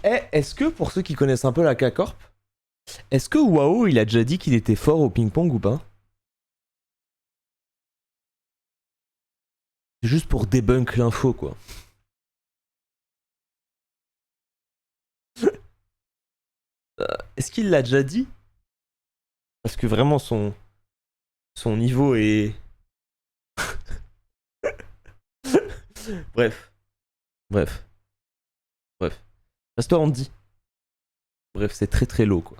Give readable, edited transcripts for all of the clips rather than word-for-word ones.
Eh, est-ce que pour ceux qui connaissent un peu la K-Corp, est-ce que Wao il a déjà dit qu'il était fort au ping-pong ou pas? C'est juste pour débunk l'info quoi. Est-ce qu'il l'a déjà dit? Parce que vraiment son niveau est... Bref, bref, bref. Reste-toi on dit. Bref, c'est très très low quoi.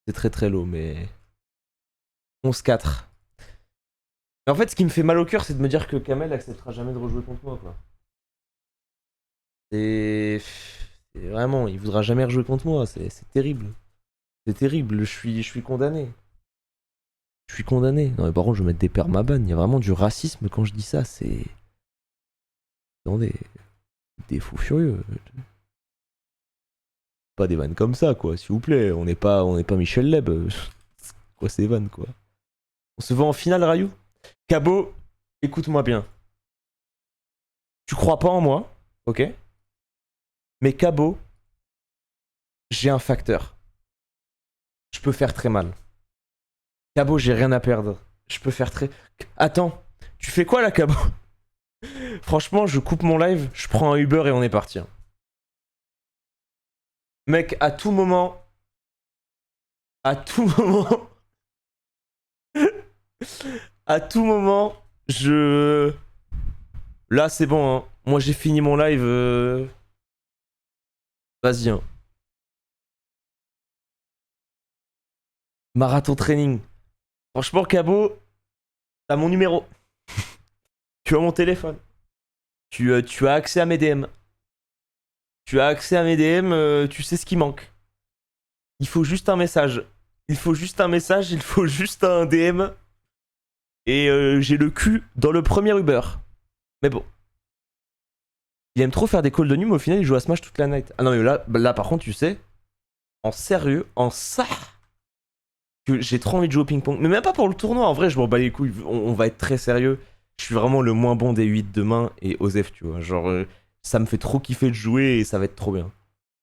C'est très très low mais... 11-4. Mais en fait, ce qui me fait mal au cœur, c'est de me dire que Kamel acceptera jamais de rejouer contre moi, quoi. C'est vraiment, il voudra jamais rejouer contre moi. C'est terrible. C'est terrible. Je suis condamné. Je suis condamné. Non, mais par contre, je vais mettre des permaban. Il y a vraiment du racisme quand je dis ça. C'est. Attendez. Des fous furieux. Pas des vannes comme ça, quoi, s'il vous plaît. On n'est pas Michel Leb. Quoi, ces vannes, quoi. On se voit en finale, Rayou. Cabot, écoute-moi bien. Tu crois pas en moi, ok? Mais Cabot, j'ai un facteur. Je peux faire très mal. Cabot, j'ai rien à perdre. Je peux faire très... Attends, tu fais quoi là, Cabot? Franchement, je coupe mon live, je prends un Uber et on est parti. Hein. Mec, à tout moment... À tout moment... à tout moment, je... Là, c'est bon, hein. Moi, j'ai fini mon live. Vas-y, hein. Marathon training. Franchement, Cabot, t'as mon numéro. Tu as mon téléphone. Tu as accès à mes DM. Tu as accès à mes DM, tu sais ce qui manque. Il faut juste un message. Il faut juste un message, il faut juste un DM. Et j'ai le cul dans le premier Uber. Mais bon. Il aime trop faire des calls de nuit, mais au final, il joue à Smash toute la night. Ah non, mais là par contre, tu sais, en sérieux, en ça, que j'ai trop envie de jouer au ping-pong. Mais même pas pour le tournoi, en vrai, je m'en bats les couilles. On va être très sérieux. Je suis vraiment le moins bon des 8 demain et Osef, tu vois. Genre, ça me fait trop kiffer de jouer et ça va être trop bien.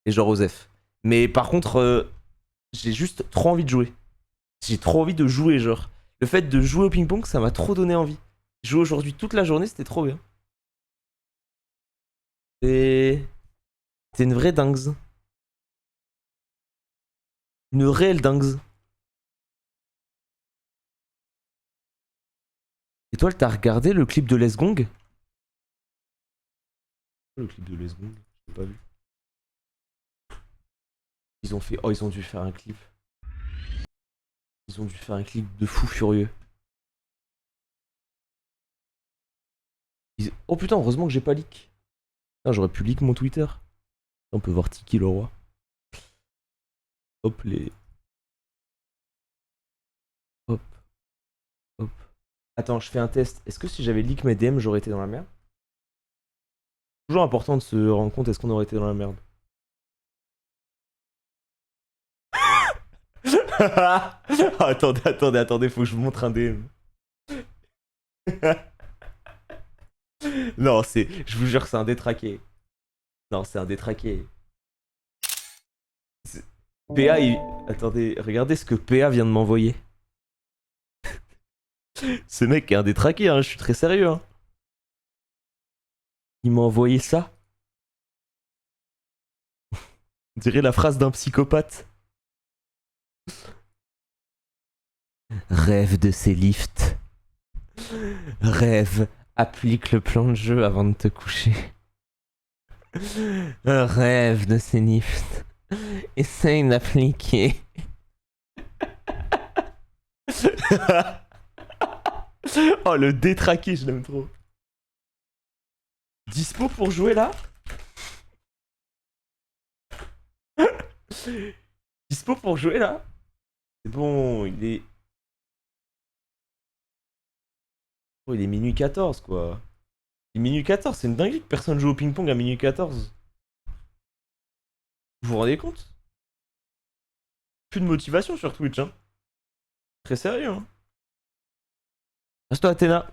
Et genre Osef. Mais par contre, j'ai juste trop envie de jouer. J'ai trop envie de jouer, genre. Le fait de jouer au ping-pong, ça m'a trop donné envie. Jouer aujourd'hui toute la journée, c'était trop bien. Et... C'est une vraie dingue. Une réelle dingue. Et toi, t'as regardé le clip de Les Gong? Le clip de Les Gong? J'ai pas vu. Ils ont fait... Oh, ils ont dû faire un clip. Ils ont dû faire un clip de fou furieux. Oh putain, heureusement que j'ai pas leak. Putain, j'aurais pu leak mon Twitter. On peut voir Tiki le roi. Hop les... Hop. Hop. Attends, je fais un test. Est-ce que si j'avais leak mes DM, j'aurais été dans la merde? Toujours important de se rendre compte, est-ce qu'on aurait été dans la merde? Attendez, faut que je vous montre un DM. Non, c'est... Je vous jure, c'est un détraqué. Non, c'est un détraqué. PA, il... Attendez, regardez ce que PA vient de m'envoyer. Ce mec est un détraqué, hein, je suis très sérieux. Hein. Il m'a envoyé ça. On dirait la phrase d'un psychopathe. Rêve de ces lifts. Rêve, applique le plan de jeu avant de te coucher. Rêve de ces lifts. Essaye d'appliquer. Oh, le détraqué, je l'aime trop. Dispo pour jouer là? Dispo pour jouer là? C'est bon, il est... Oh, il est minuit 14 quoi. Il est minuit 14, c'est une dinguerie que personne joue au ping-pong à minuit 14. Vous vous rendez compte? Plus de motivation sur Twitch, hein. Très sérieux, hein. Reste-toi, Athéna.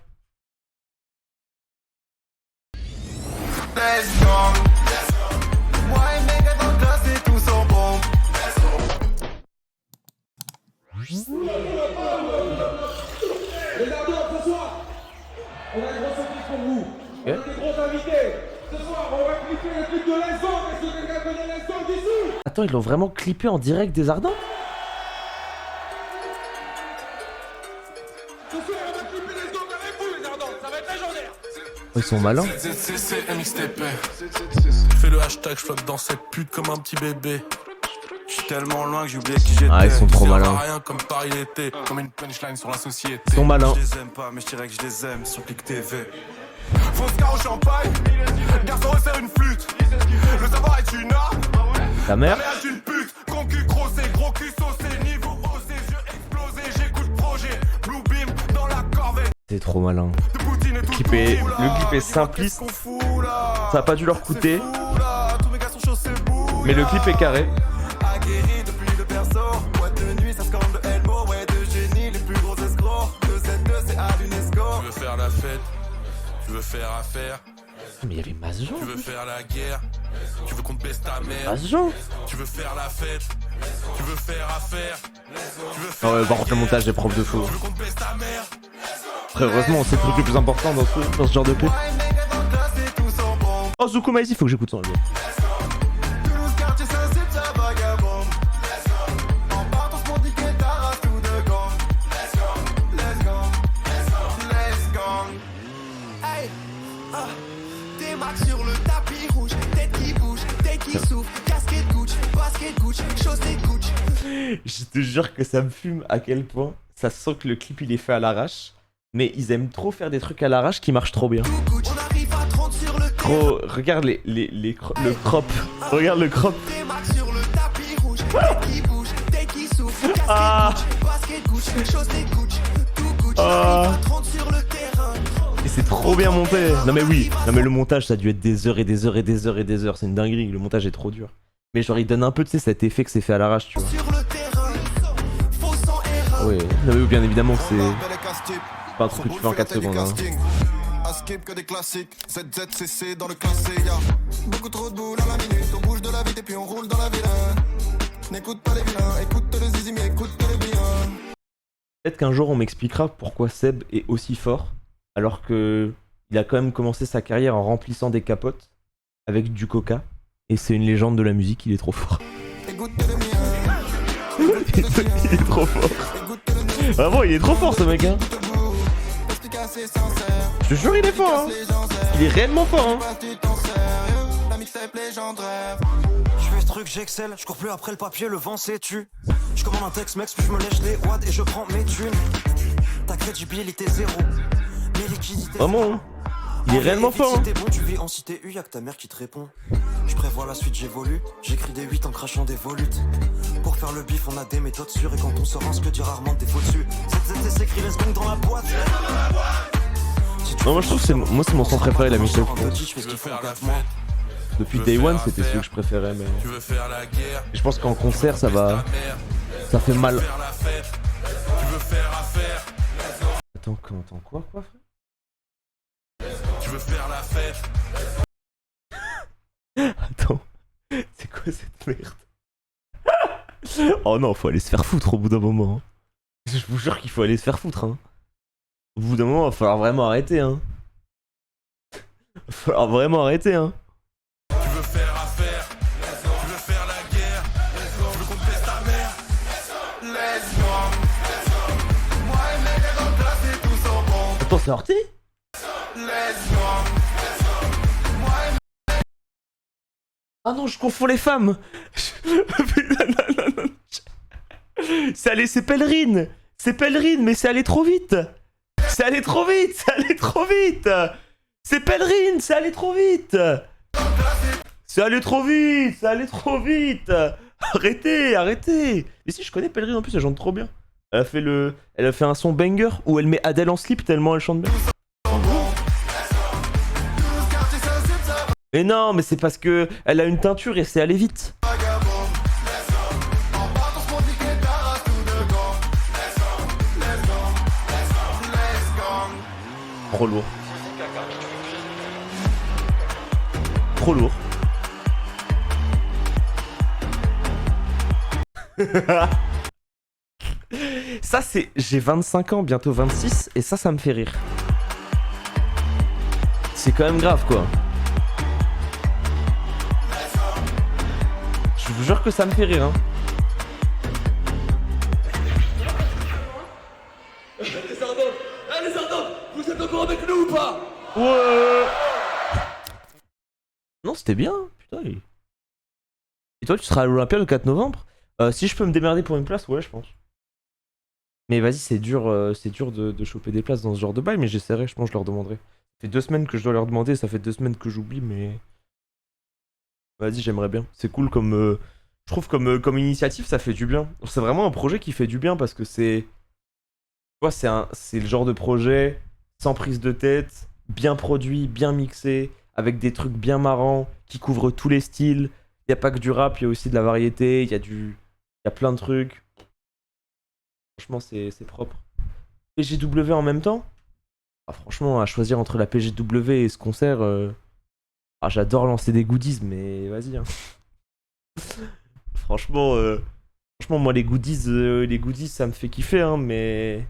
Let's go. Let's go. Attends, ils l'ont vraiment clippé en direct des Ardents? Oh, ils sont malins. Fais le hashtag, je flotte dans cette pute comme un petit bébé. J'suis tellement loin que j'ai oublié qui j'étais. Ah, ils sont trop malins. Rien comme Paris l'été, comme une punchline sur la société. Ils sont malins. Je les aime pas, mais je dirais que je les aime sur Click TV. Fausse car au champagne, garçon resserre une flûte. Le savoir est une arme, Ta mère? la mère est une pute. Concu grossé, gros cul saucé, niveau osé, yeux explosés. J'écoute projet, Blue Beam dans la corvette. C'est trop malin. De Poutine et tout Le clip est Dis-moi simpliste. qu'est-ce qu'on fout, là. Ça a pas dû leur coûter. C'est fou, là. Tous mes gars sont chauds, c'est beau, Mais le là. clip est carré. Aguerri depuis le perso, boîte de nuit, ça scande de Elmo, ouais de génie, les plus gros escrocs, 2Z2 c'est à l'UNESCO. Tu veux faire la fête, tu veux faire affaire, Ah, mais il y avait Masjean. tu veux faire la guerre, tu veux qu'on te baisse ta mère, Masjean. tu veux faire la fête, tu veux faire affaire, tu veux faire Ah ouais, par contre, le montage est prof de fou. tu veux qu'on te baisse ta mère. Après, heureusement, c'est le truc le plus important dans ce genre de clip. Ouais mec, dans le classe et tout sans bombe. Oh, Zuko Maizy, faut que j'écoute ça. Toulouse quartier sensible, ça vagabonde. En partant pour niquer ta race tout de gang. Let's go. Hey, des max sur le tapis rouge, tête qui bouge, tête qui souffle, casquette Gucci, basket Gucci, chaussette Gucci. Je te jure que ça me fume à quel point ça sent que le clip il est fait à l'arrache. Mais ils aiment trop faire des trucs à l'arrache qui marchent trop bien. On arrive à 30 sur le Gros, regarde le crop. Regarde le crop. des max sur le tapis rouge, tête qui bouge, tête qui souffle, casquette Ah. Gucci, basket Gucci, chaussette Gucci, tout Gucci. On Ah. arrive à 30 sur le terrain. Et c'est trop bien monté. Non mais oui. Non mais le montage ça a dû être des heures et des heures et des heures et des heures. C'est une dinguerie. Le montage est trop dur. Mais genre il donne un peu tu sais cet effet que c'est fait à l'arrache tu vois. Sur le terrain, faux sans erreur. Oui. Non mais oui, bien évidemment que c'est pas un truc que tu fais en 4 secondes. Hein. À skip que des classiques, ZZCC dans le classé, y'a beaucoup trop de boules à la minute, on bouge de la vite et puis on roule dans la ville. N'écoute pas les vilains, écoute le zizi mais écoute les biens. Peut-être qu'un jour on m'expliquera pourquoi Seb est aussi fort alors que il a quand même commencé sa carrière en remplissant des capotes avec du coca et c'est une légende de la musique, il est trop fort. Écoute les miens, Il est trop fort. écoute le mien, Vraiment, il est trop fort ce mec hein. debout, perspicace et sincère. Je te jure, il est fort hein. Les gens aiment, Il est réellement fort hein. pas du temps sérieux, la mixtape légendaire. Je fais ce truc, j'excelle, je cours plus après le papier, le vent s'étue. Je commande un texte, mec, puis je me lèche les watts et je prends mes thunes. Ta crédibilité zéro, mes liquidités. Vraiment hein. Il est réellement fort hein. Si t'es bon, tu vis en cité U, y'a que ta mère qui te répond. Je prévois la suite, j'évolue. J'écris des 8 en crachant des volutes. Pour faire le bif, on a des méthodes sûres. Et quand on sort, on se dit rarement des faux dessus. ZZT s'écrit les secondes dans la boîte. Si tu Non, moi je trouve que c'est mon son préféré la mixtape. je fais ce Tu veux qu'il faut faire la engagement. fête, Depuis veux Day faire One, c'était affaire. celui que je préférais mais tu veux faire la guerre, je pense qu'en concert ça va ta mère, ça fait mal. faire la fête, tu veux faire affaire, Attends, quoi frère? tu veux faire la fête. Attends, c'est quoi cette merde? Oh non, faut aller se faire foutre au bout d'un moment. Hein. Je vous jure qu'il faut aller se faire foutre. Hein. Au bout d'un moment, il va falloir vraiment arrêter. Hein. Il va falloir vraiment arrêter. Hein. Tu veux faire affaire, tu veux faire la guerre, tu veux qu'on te baisse ta mère. Laisse-moi, moi et mes gars dans le classe et tous en bombe. Attends, c'est sorti? Laisse-moi, Ah non, je confonds les femmes. Putain, non. C'est allé, c'est Pèlerine. C'est Pèlerine, mais c'est allé trop vite. C'est allé trop vite, c'est allé trop vite. C'est Pèlerine, c'est allé trop vite. C'est allé trop vite, c'est allé trop vite. Arrêtez. Mais si, je connais Pèlerine en plus, elle chante trop bien. Elle a fait un son banger où elle met Adèle en slip tellement elle chante bien. Mais non, mais c'est parce que elle a une teinture et c'est allé vite. Trop lourd. Trop lourd. Ça c'est... J'ai 25 ans, bientôt 26, et ça me fait rire. C'est quand même grave quoi. vous jure que ça me fait rire, hein. Les Ardentes, les Ardentes, vous êtes encore avec nous ou pas? Ouais. Non, c'était bien, putain. Et toi, tu seras à l'Olympia le 4 novembre? Si je peux me démerder pour une place, ouais, je pense. Mais vas-y, c'est dur de choper des places dans ce genre de bail, mais j'essaierai, je pense, je leur demanderai. Ça fait 2 semaines que je dois leur demander, ça fait 2 semaines que j'oublie, mais... Vas-y, j'aimerais bien. C'est cool comme... Je trouve comme initiative, ça fait du bien. C'est vraiment un projet qui fait du bien parce que c'est... Tu vois, c'est le genre de projet sans prise de tête, bien produit, bien mixé, avec des trucs bien marrants, qui couvrent tous les styles. Il n'y a pas que du rap, il y a aussi de la variété, il y a plein de trucs. Franchement, c'est propre. PGW en même temps? Ah, franchement, à choisir entre la PGW et ce concert, ah, j'adore lancer des goodies, mais vas-y, hein. Franchement, moi, les goodies, ça me fait kiffer, hein, mais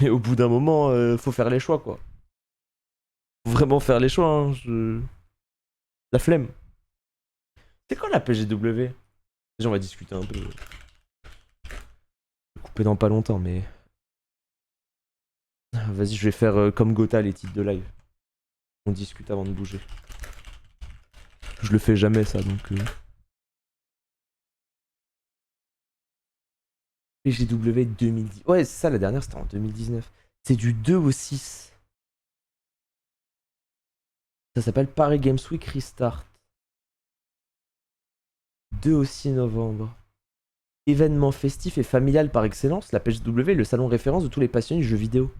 au bout d'un moment, faut faire les choix, quoi. Faut vraiment faire les choix, hein. La flemme. C'est quoi la PGW? Déjà, on va discuter un peu. Je vais couper dans pas longtemps, mais... Vas-y, je vais faire comme Gotha, les titres de live. On discute avant de bouger. Je le fais jamais, ça, donc... PGW 2010. Ouais, c'est ça, la dernière, c'était en 2019. C'est du 2 au 6. Ça s'appelle Paris Games Week Restart. 2 au 6 novembre. Événement festif et familial par excellence, la PGW est le salon référence de tous les passionnés du jeu vidéo.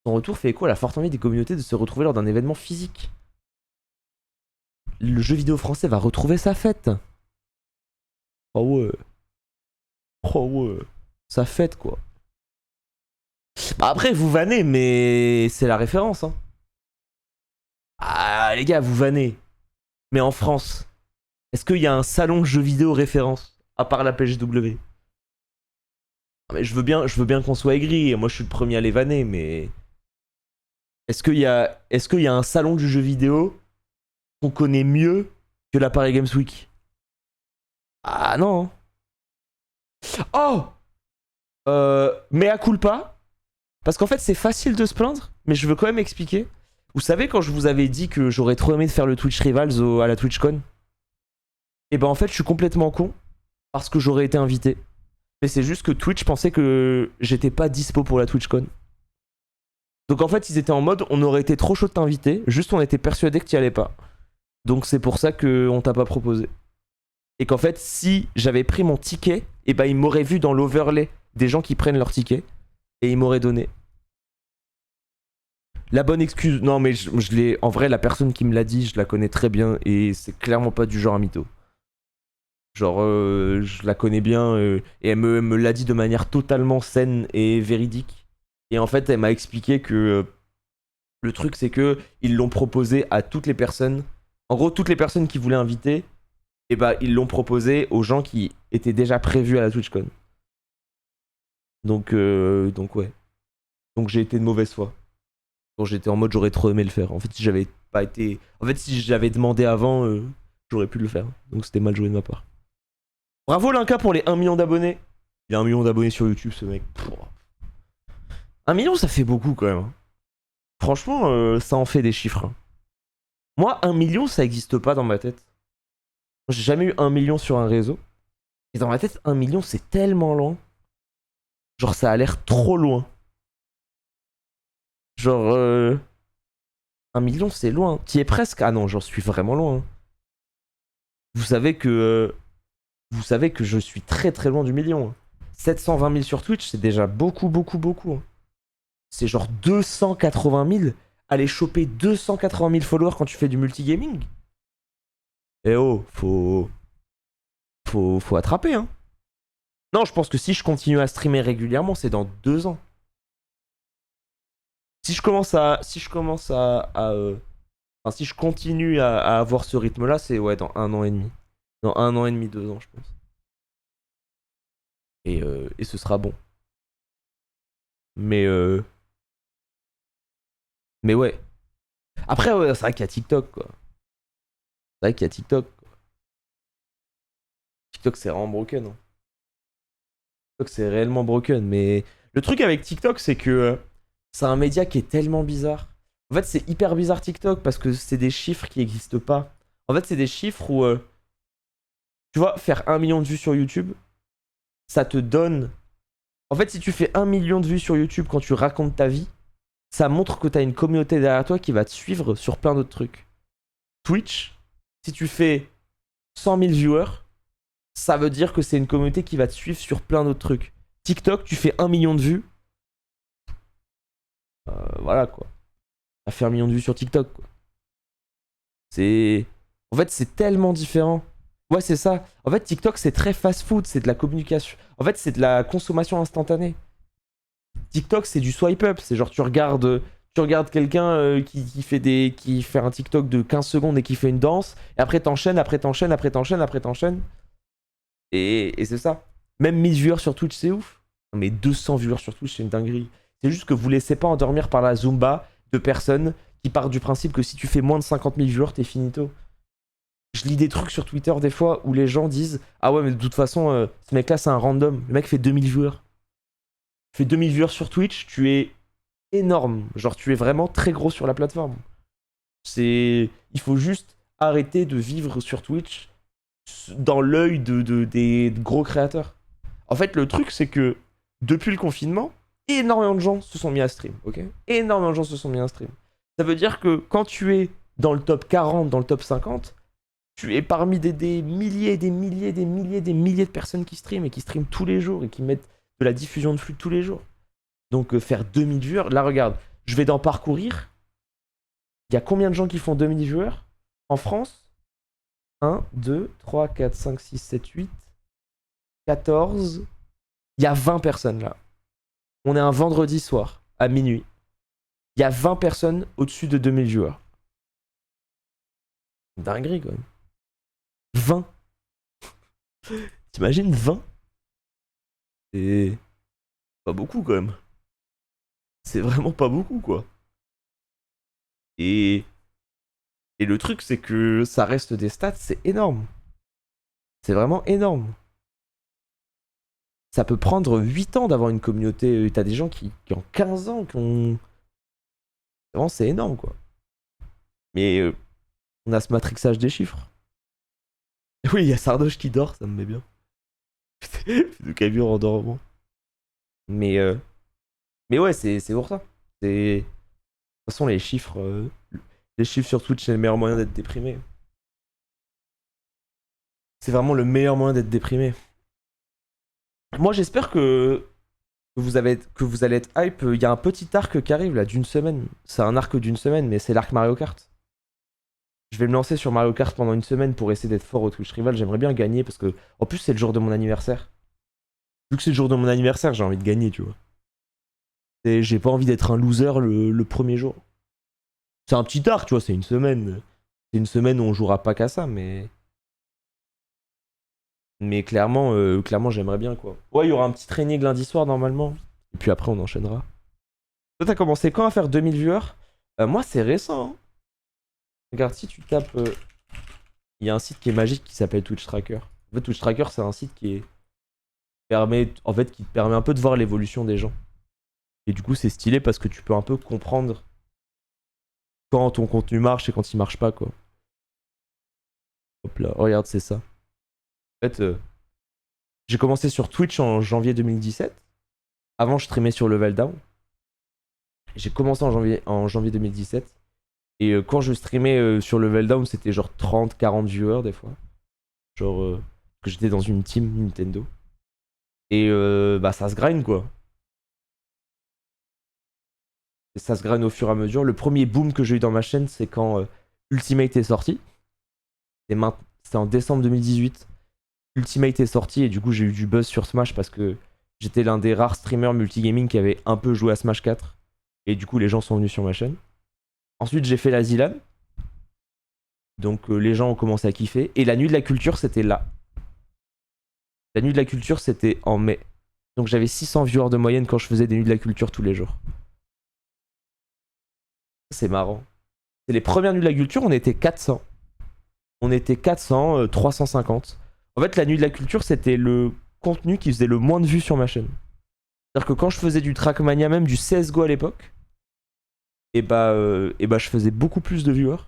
Son retour fait écho à la forte envie des communautés de se retrouver lors d'un événement physique. Le jeu vidéo français va retrouver sa fête. Oh ouais. Oh ouais. Sa fête, quoi. Bah après, vous vannez, mais c'est la référence, hein. Ah, les gars, vous vannez. Mais en France, est-ce qu'il y a un salon jeu vidéo référence, à part la PGW? Ah, mais je veux bien qu'on soit aigri, moi je suis le premier à les vanner, mais... Est-ce qu'il y a un salon du jeu vidéo qu'on connaît mieux que la Paris Games Week? Ah non. Oh, mea culpa. Parce qu'en fait, c'est facile de se plaindre, mais je veux quand même expliquer. Vous savez, quand je vous avais dit que j'aurais trop aimé de faire le Twitch Rivals à la TwitchCon, et ben en fait, je suis complètement con parce que j'aurais été invité. Mais c'est juste que Twitch pensait que j'étais pas dispo pour la TwitchCon. Donc en fait, ils étaient en mode, on aurait été trop chaud de t'inviter, juste on était persuadé que t'y allais pas. Donc c'est pour ça qu'on t'a pas proposé. Et qu'en fait, si j'avais pris mon ticket, et ben ils m'auraient vu dans l'overlay des gens qui prennent leur ticket, et ils m'auraient donné. La bonne excuse, non mais je l'ai, en vrai, la personne qui me l'a dit, je la connais très bien, et c'est clairement pas du genre à mytho. Genre, je la connais bien, et elle me l'a dit de manière totalement saine et véridique. Et en fait, elle m'a expliqué que le truc, c'est que ils l'ont proposé à toutes les personnes. En gros, toutes les personnes qui voulaient inviter, et bah, ils l'ont proposé aux gens qui étaient déjà prévus à la TwitchCon. Donc ouais. Donc j'ai été de mauvaise foi. Donc j'étais en mode, j'aurais trop aimé le faire. En fait, si j'avais pas été... En fait, si j'avais demandé avant, j'aurais pu le faire. Donc c'était mal joué de ma part. Bravo Linka pour les 1 million d'abonnés. Il a 1 million d'abonnés sur YouTube, ce mec. Pouah. 1 million, ça fait beaucoup quand même, hein. Franchement, ça en fait des chiffres, hein. Moi, 1 million, ça existe pas dans ma tête. J'ai jamais eu 1 million sur un réseau. Et dans ma tête, 1 million, c'est tellement loin. Genre, ça a l'air trop loin. Genre, 1 million, c'est loin. T'y es presque. Ah non, j'en suis vraiment loin, hein. Vous savez que je suis très très loin du million, hein. 720 000 sur Twitch, c'est déjà beaucoup, beaucoup, beaucoup, hein. C'est genre 280 000. Aller choper 280 000 followers quand tu fais du multigaming. Eh oh, faut attraper, hein. Non, je pense que si je continue à streamer régulièrement, c'est dans 2 ans. Si je continue à avoir ce rythme-là, c'est ouais, dans 1 an et demi. Dans 1 an et demi, 2 ans, je pense. Et ce sera bon. Mais ouais. Après, ouais, c'est vrai qu'il y a TikTok, quoi. C'est vrai qu'il y a TikTok. TikTok, c'est vraiment broken. Hein. TikTok, c'est réellement broken. Mais le truc avec TikTok, c'est que c'est un média qui est tellement bizarre. En fait, c'est hyper bizarre TikTok parce que c'est des chiffres qui n'existent pas. En fait, c'est des chiffres où, tu vois, faire 1 million de vues sur YouTube, ça te donne... En fait, si tu fais 1 million de vues sur YouTube quand tu racontes ta vie, ça montre que tu as une communauté derrière toi qui va te suivre sur plein d'autres trucs. Twitch, si tu fais 100 000 viewers, ça veut dire que c'est une communauté qui va te suivre sur plein d'autres trucs. TikTok, tu fais 1 million de vues. Voilà quoi. T'as fait 1 million de vues sur TikTok quoi. C'est... En fait, c'est tellement différent. Ouais, c'est ça. En fait, TikTok, c'est très fast-food, c'est de la communication. En fait, c'est de la consommation instantanée. TikTok, c'est du swipe up. C'est genre, tu regardes quelqu'un qui fait un TikTok de 15 secondes et qui fait une danse. Et après, t'enchaînes, après t'enchaînes, après t'enchaînes, après t'enchaînes. Et c'est ça. Même 1000 viewers sur Twitch, c'est ouf. Mais 200 viewers sur Twitch, c'est une dinguerie. C'est juste que vous laissez pas endormir par la Zumba de personnes qui partent du principe que si tu fais moins de 50 000 viewers, t'es finito. Je lis des trucs sur Twitter des fois où les gens disent « Ah ouais, mais de toute façon, ce mec-là, c'est un random. Le mec fait 2000 viewers. Tu fais 2000 viewers sur Twitch, tu es énorme. Genre, tu es vraiment très gros sur la plateforme. Il faut juste arrêter de vivre sur Twitch dans l'œil des gros créateurs. En fait, le truc, c'est que depuis le confinement, énormément de gens se sont mis à stream, ok? Énormément de gens se sont mis à stream. Ça veut dire que quand tu es dans le top 40, dans le top 50, tu es parmi des milliers, des milliers, des milliers, des milliers de personnes qui streament et qui streament tous les jours et qui mettent de la diffusion de flux tous les jours. Donc faire 2000 viewers, là regarde, je vais dans Parcourir. Il y a combien de gens qui font 2000 viewers en France? 1, 2, 3, 4, 5, 6, 7, 8, 14. Il y a 20 personnes là. On est un vendredi soir, à minuit. Il y a 20 personnes au-dessus de 2000 viewers. Dinguerie quand même. 20. T'imagines 20? C'est pas beaucoup quand même. C'est vraiment pas beaucoup quoi. Et le truc c'est que ça reste des stats, c'est énorme. C'est vraiment énorme. Ça peut prendre 8 ans d'avoir une communauté. T'as des gens qui ont 15 ans, qui ont... Vraiment c'est énorme quoi. Mais on a ce matrixage des chiffres. Oui, il y a Sardoche qui dort, ça me met bien. De Camille en dormant. Mais ouais, c'est pour ça. De toute façon, les chiffres sur Twitch, c'est le meilleur moyen d'être déprimé. C'est vraiment le meilleur moyen d'être déprimé. Moi, j'espère que vous allez être hype. Il y a un petit arc qui arrive là, d'une semaine. C'est un arc d'une semaine, mais c'est l'arc Mario Kart. Je vais me lancer sur Mario Kart pendant une semaine pour essayer d'être fort au Twitch Rival. J'aimerais bien gagner parce que, en plus, c'est le jour de mon anniversaire. Vu que c'est le jour de mon anniversaire, j'ai envie de gagner, tu vois. Et j'ai pas envie d'être un loser le premier jour. C'est un petit arc, tu vois, c'est une semaine. C'est une semaine où on jouera pas qu'à ça, mais. Mais clairement, j'aimerais bien, quoi. Ouais, il y aura un petit training lundi soir, normalement. Et puis après, on enchaînera. Toi, t'as commencé quand à faire 2000 viewers? Moi, c'est récent, hein. Regarde, si tu tapes... Il y a un site qui est magique qui s'appelle Twitch Tracker. En fait, Twitch Tracker, c'est un site qui te permet un peu de voir l'évolution des gens. Et du coup, c'est stylé parce que tu peux un peu comprendre quand ton contenu marche et quand il marche pas, quoi. Hop là, regarde, c'est ça. En fait, j'ai commencé sur Twitch en janvier 2017. Avant, je streamais sur Level Down. J'ai commencé en janvier 2017. Et quand je streamais sur Level Down, c'était genre 30-40 viewers des fois. Genre que j'étais dans une team Nintendo. Et bah ça se grind quoi. Et ça se grind au fur et à mesure. Le premier boom que j'ai eu dans ma chaîne, c'est quand Ultimate est sorti. C'était en décembre 2018. Ultimate est sorti et du coup j'ai eu du buzz sur Smash parce que j'étais l'un des rares streamers multigaming qui avait un peu joué à Smash 4. Et du coup les gens sont venus sur ma chaîne. Ensuite, j'ai fait la Zilan. Donc, les gens ont commencé à kiffer. Et la nuit de la culture, c'était là. La nuit de la culture, c'était en mai. Donc, j'avais 600 viewers de moyenne quand je faisais des nuits de la culture tous les jours. C'est marrant. C'est les premières nuits de la culture, on était 400. On était 400, 350. En En fait, la nuit de la culture, c'était le contenu qui faisait le moins de vues sur ma chaîne. C'est-à-dire que quand je faisais du Trackmania, même du CSGO à l'époque, je faisais beaucoup plus de viewers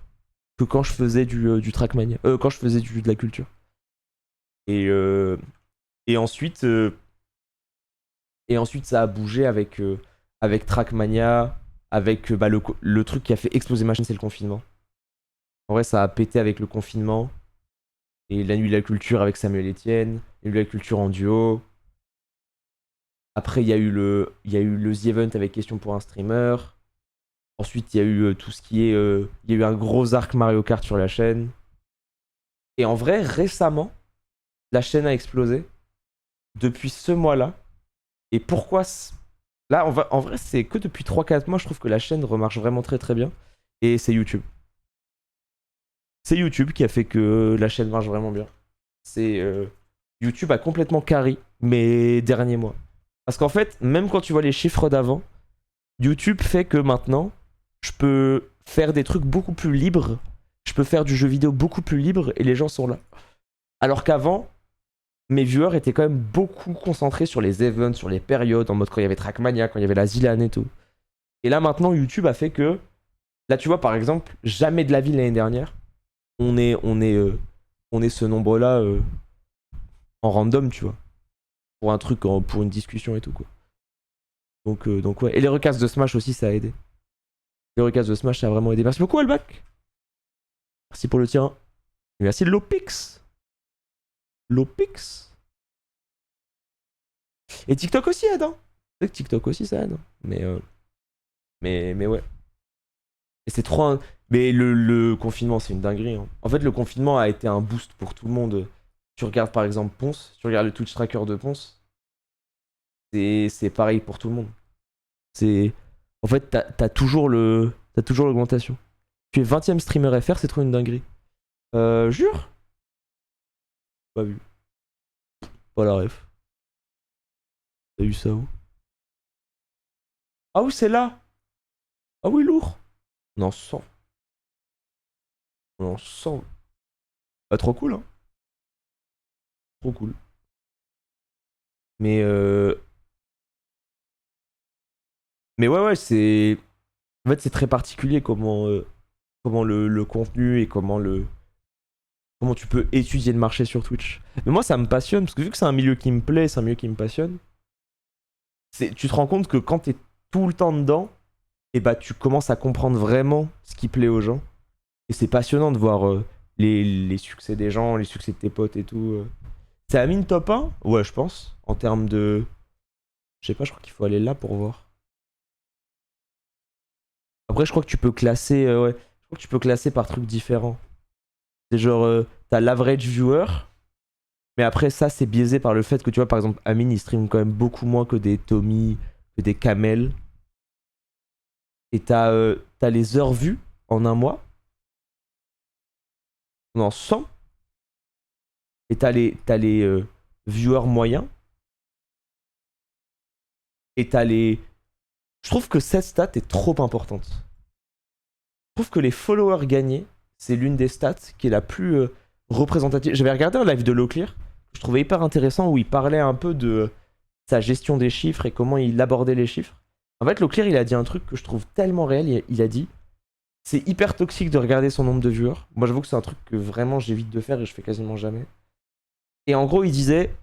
que quand je faisais du Trackmania. Quand je faisais de la culture. Et, euh, et ensuite, ça a bougé avec Trackmania, avec le truc qui a fait exploser ma chaîne, c'est le confinement. En vrai, ça a pété avec le confinement. Et la nuit de la culture avec Samuel Etienne, la nuit de la culture en duo. Après, il y a eu le The Event avec question pour un streamer. Ensuite, il y a eu tout ce qui est. Il y a eu un gros arc Mario Kart sur la chaîne. Et en vrai, récemment, la chaîne a explosé. Depuis ce mois-là. Et pourquoi là, en vrai, c'est que depuis 3-4 mois, je trouve que la chaîne remarche vraiment très très bien. Et c'est YouTube. C'est YouTube qui a fait que la chaîne marche vraiment bien. YouTube a complètement carry mes derniers mois. Parce qu'en fait, même quand tu vois les chiffres d'avant, YouTube fait que maintenant, je peux faire des trucs beaucoup plus libres. Je peux faire du jeu vidéo beaucoup plus libre et les gens sont là. Alors qu'avant, mes viewers étaient quand même beaucoup concentrés sur les events, sur les périodes, en mode quand il y avait Trackmania, quand il y avait la Zilan et tout. Et là maintenant, YouTube a fait que... Là tu vois par exemple, jamais de la vie l'année dernière, on est ce nombre-là en random, tu vois. Pour un truc, pour une discussion et tout, quoi. Donc ouais. Et les recasts de Smash aussi, ça a aidé. Les recasts de Smash, ça a vraiment aidé. Merci beaucoup, Albac. Merci pour le tir. Et merci Lopix. Lopix. Et TikTok aussi aide, hein. C'est que TikTok aussi, ça aide. Mais ouais. Et c'est trop... Mais le confinement, c'est une dinguerie. Hein. En fait, le confinement a été un boost pour tout le monde. Tu regardes par exemple Ponce, tu regardes le Twitch tracker de Ponce, c'est pareil pour tout le monde. En fait, t'as toujours l'augmentation. Tu es 20ème streamer FR, c'est trop une dinguerie. Jure? Pas vu. Pas la ref. T'as vu ça où? Ah oui, c'est là. Ah oui, lourd. On en sent. On en sent. Pas trop cool, hein. Trop cool. Mais ouais, c'est... En fait, c'est très particulier comment le contenu et comment tu peux étudier le marché sur Twitch. Mais moi, ça me passionne, parce que vu que c'est un milieu qui me plaît, c'est un milieu qui me passionne, tu te rends compte que quand t'es tout le temps dedans, et bah tu commences à comprendre vraiment ce qui plaît aux gens. Et c'est passionnant de voir les succès des gens, les succès de tes potes et tout. C'est Amine top 1? Ouais, je pense. En termes de... Je sais pas, je crois qu'il faut aller là pour voir. Après, je crois que tu peux classer... ouais. Je crois que tu peux classer par trucs différents. C'est genre, t'as l'average viewer. Mais après, ça, c'est biaisé par le fait que, tu vois, par exemple, Amine, il stream quand même beaucoup moins que des Tommy, que des Kamel. Et t'as les heures vues en un mois. On en 100. Et t'as les viewers moyens. Et t'as les... Je trouve que cette stat est trop importante. Je trouve que les followers gagnés, c'est l'une des stats qui est la plus représentative. J'avais regardé un live de Loclear, que je trouvais hyper intéressant, où il parlait un peu de sa gestion des chiffres et comment il abordait les chiffres. En fait, Loclear, il a dit un truc que je trouve tellement réel. Il a dit, c'est hyper toxique de regarder son nombre de viewers. Moi, j'avoue que c'est un truc que vraiment j'évite de faire et je fais quasiment jamais. Et en gros, il disait,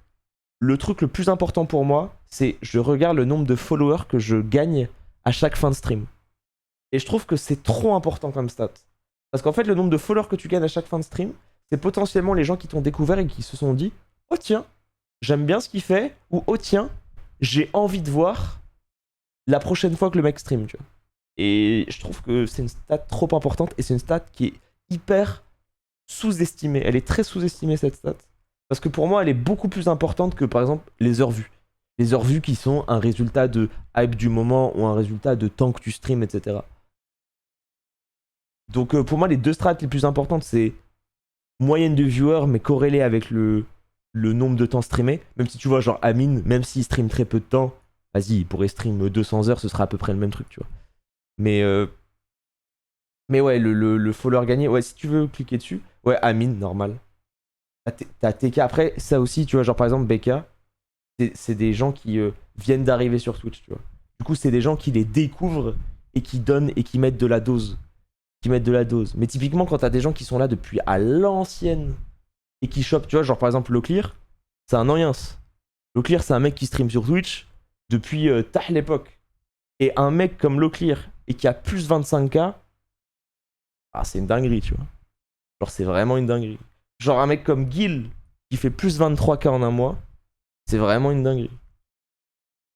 le truc le plus important pour moi, c'est je regarde le nombre de followers que je gagne à chaque fin de stream. Et je trouve que c'est trop important comme stat. Parce qu'en fait, le nombre de followers que tu gagnes à chaque fin de stream, c'est potentiellement les gens qui t'ont découvert et qui se sont dit, oh tiens, j'aime bien ce qu'il fait, ou oh tiens, j'ai envie de voir la prochaine fois que le mec stream, tu vois. Et je trouve que c'est une stat trop importante et c'est une stat qui est hyper sous-estimée. Elle est très sous-estimée, cette stat. Parce que pour moi, elle est beaucoup plus importante que, par exemple, les heures vues. Les heures vues qui sont un résultat de hype du moment ou un résultat de temps que tu streams, etc. Donc pour moi, les deux strats les plus importantes, c'est moyenne de viewers, mais corrélée avec le nombre de temps streamé. Même si tu vois, genre Amine, même s'il stream très peu de temps, vas-y, il pourrait stream 200 heures, ce sera à peu près le même truc, tu vois. Mais ouais, le follower gagné, ouais, si tu veux cliquer dessus, ouais, Amine, normal. T'as TK. Après, ça aussi, tu vois, genre par exemple, BK, c'est des gens qui viennent d'arriver sur Twitch, tu vois. Du coup, c'est des gens qui les découvrent et qui donnent et qui mettent de la dose. Mais typiquement, quand t'as des gens qui sont là depuis à l'ancienne et qui chopent, tu vois, genre par exemple, Loclear, c'est un Noyens. Loclear, c'est un mec qui stream sur Twitch depuis tard l'époque. Et un mec comme Loclear et qui a plus 25K, ah, c'est une dinguerie, tu vois. Genre, c'est vraiment une dinguerie. Genre, un mec comme Gil qui fait plus 23K en un mois, c'est vraiment une dinguerie.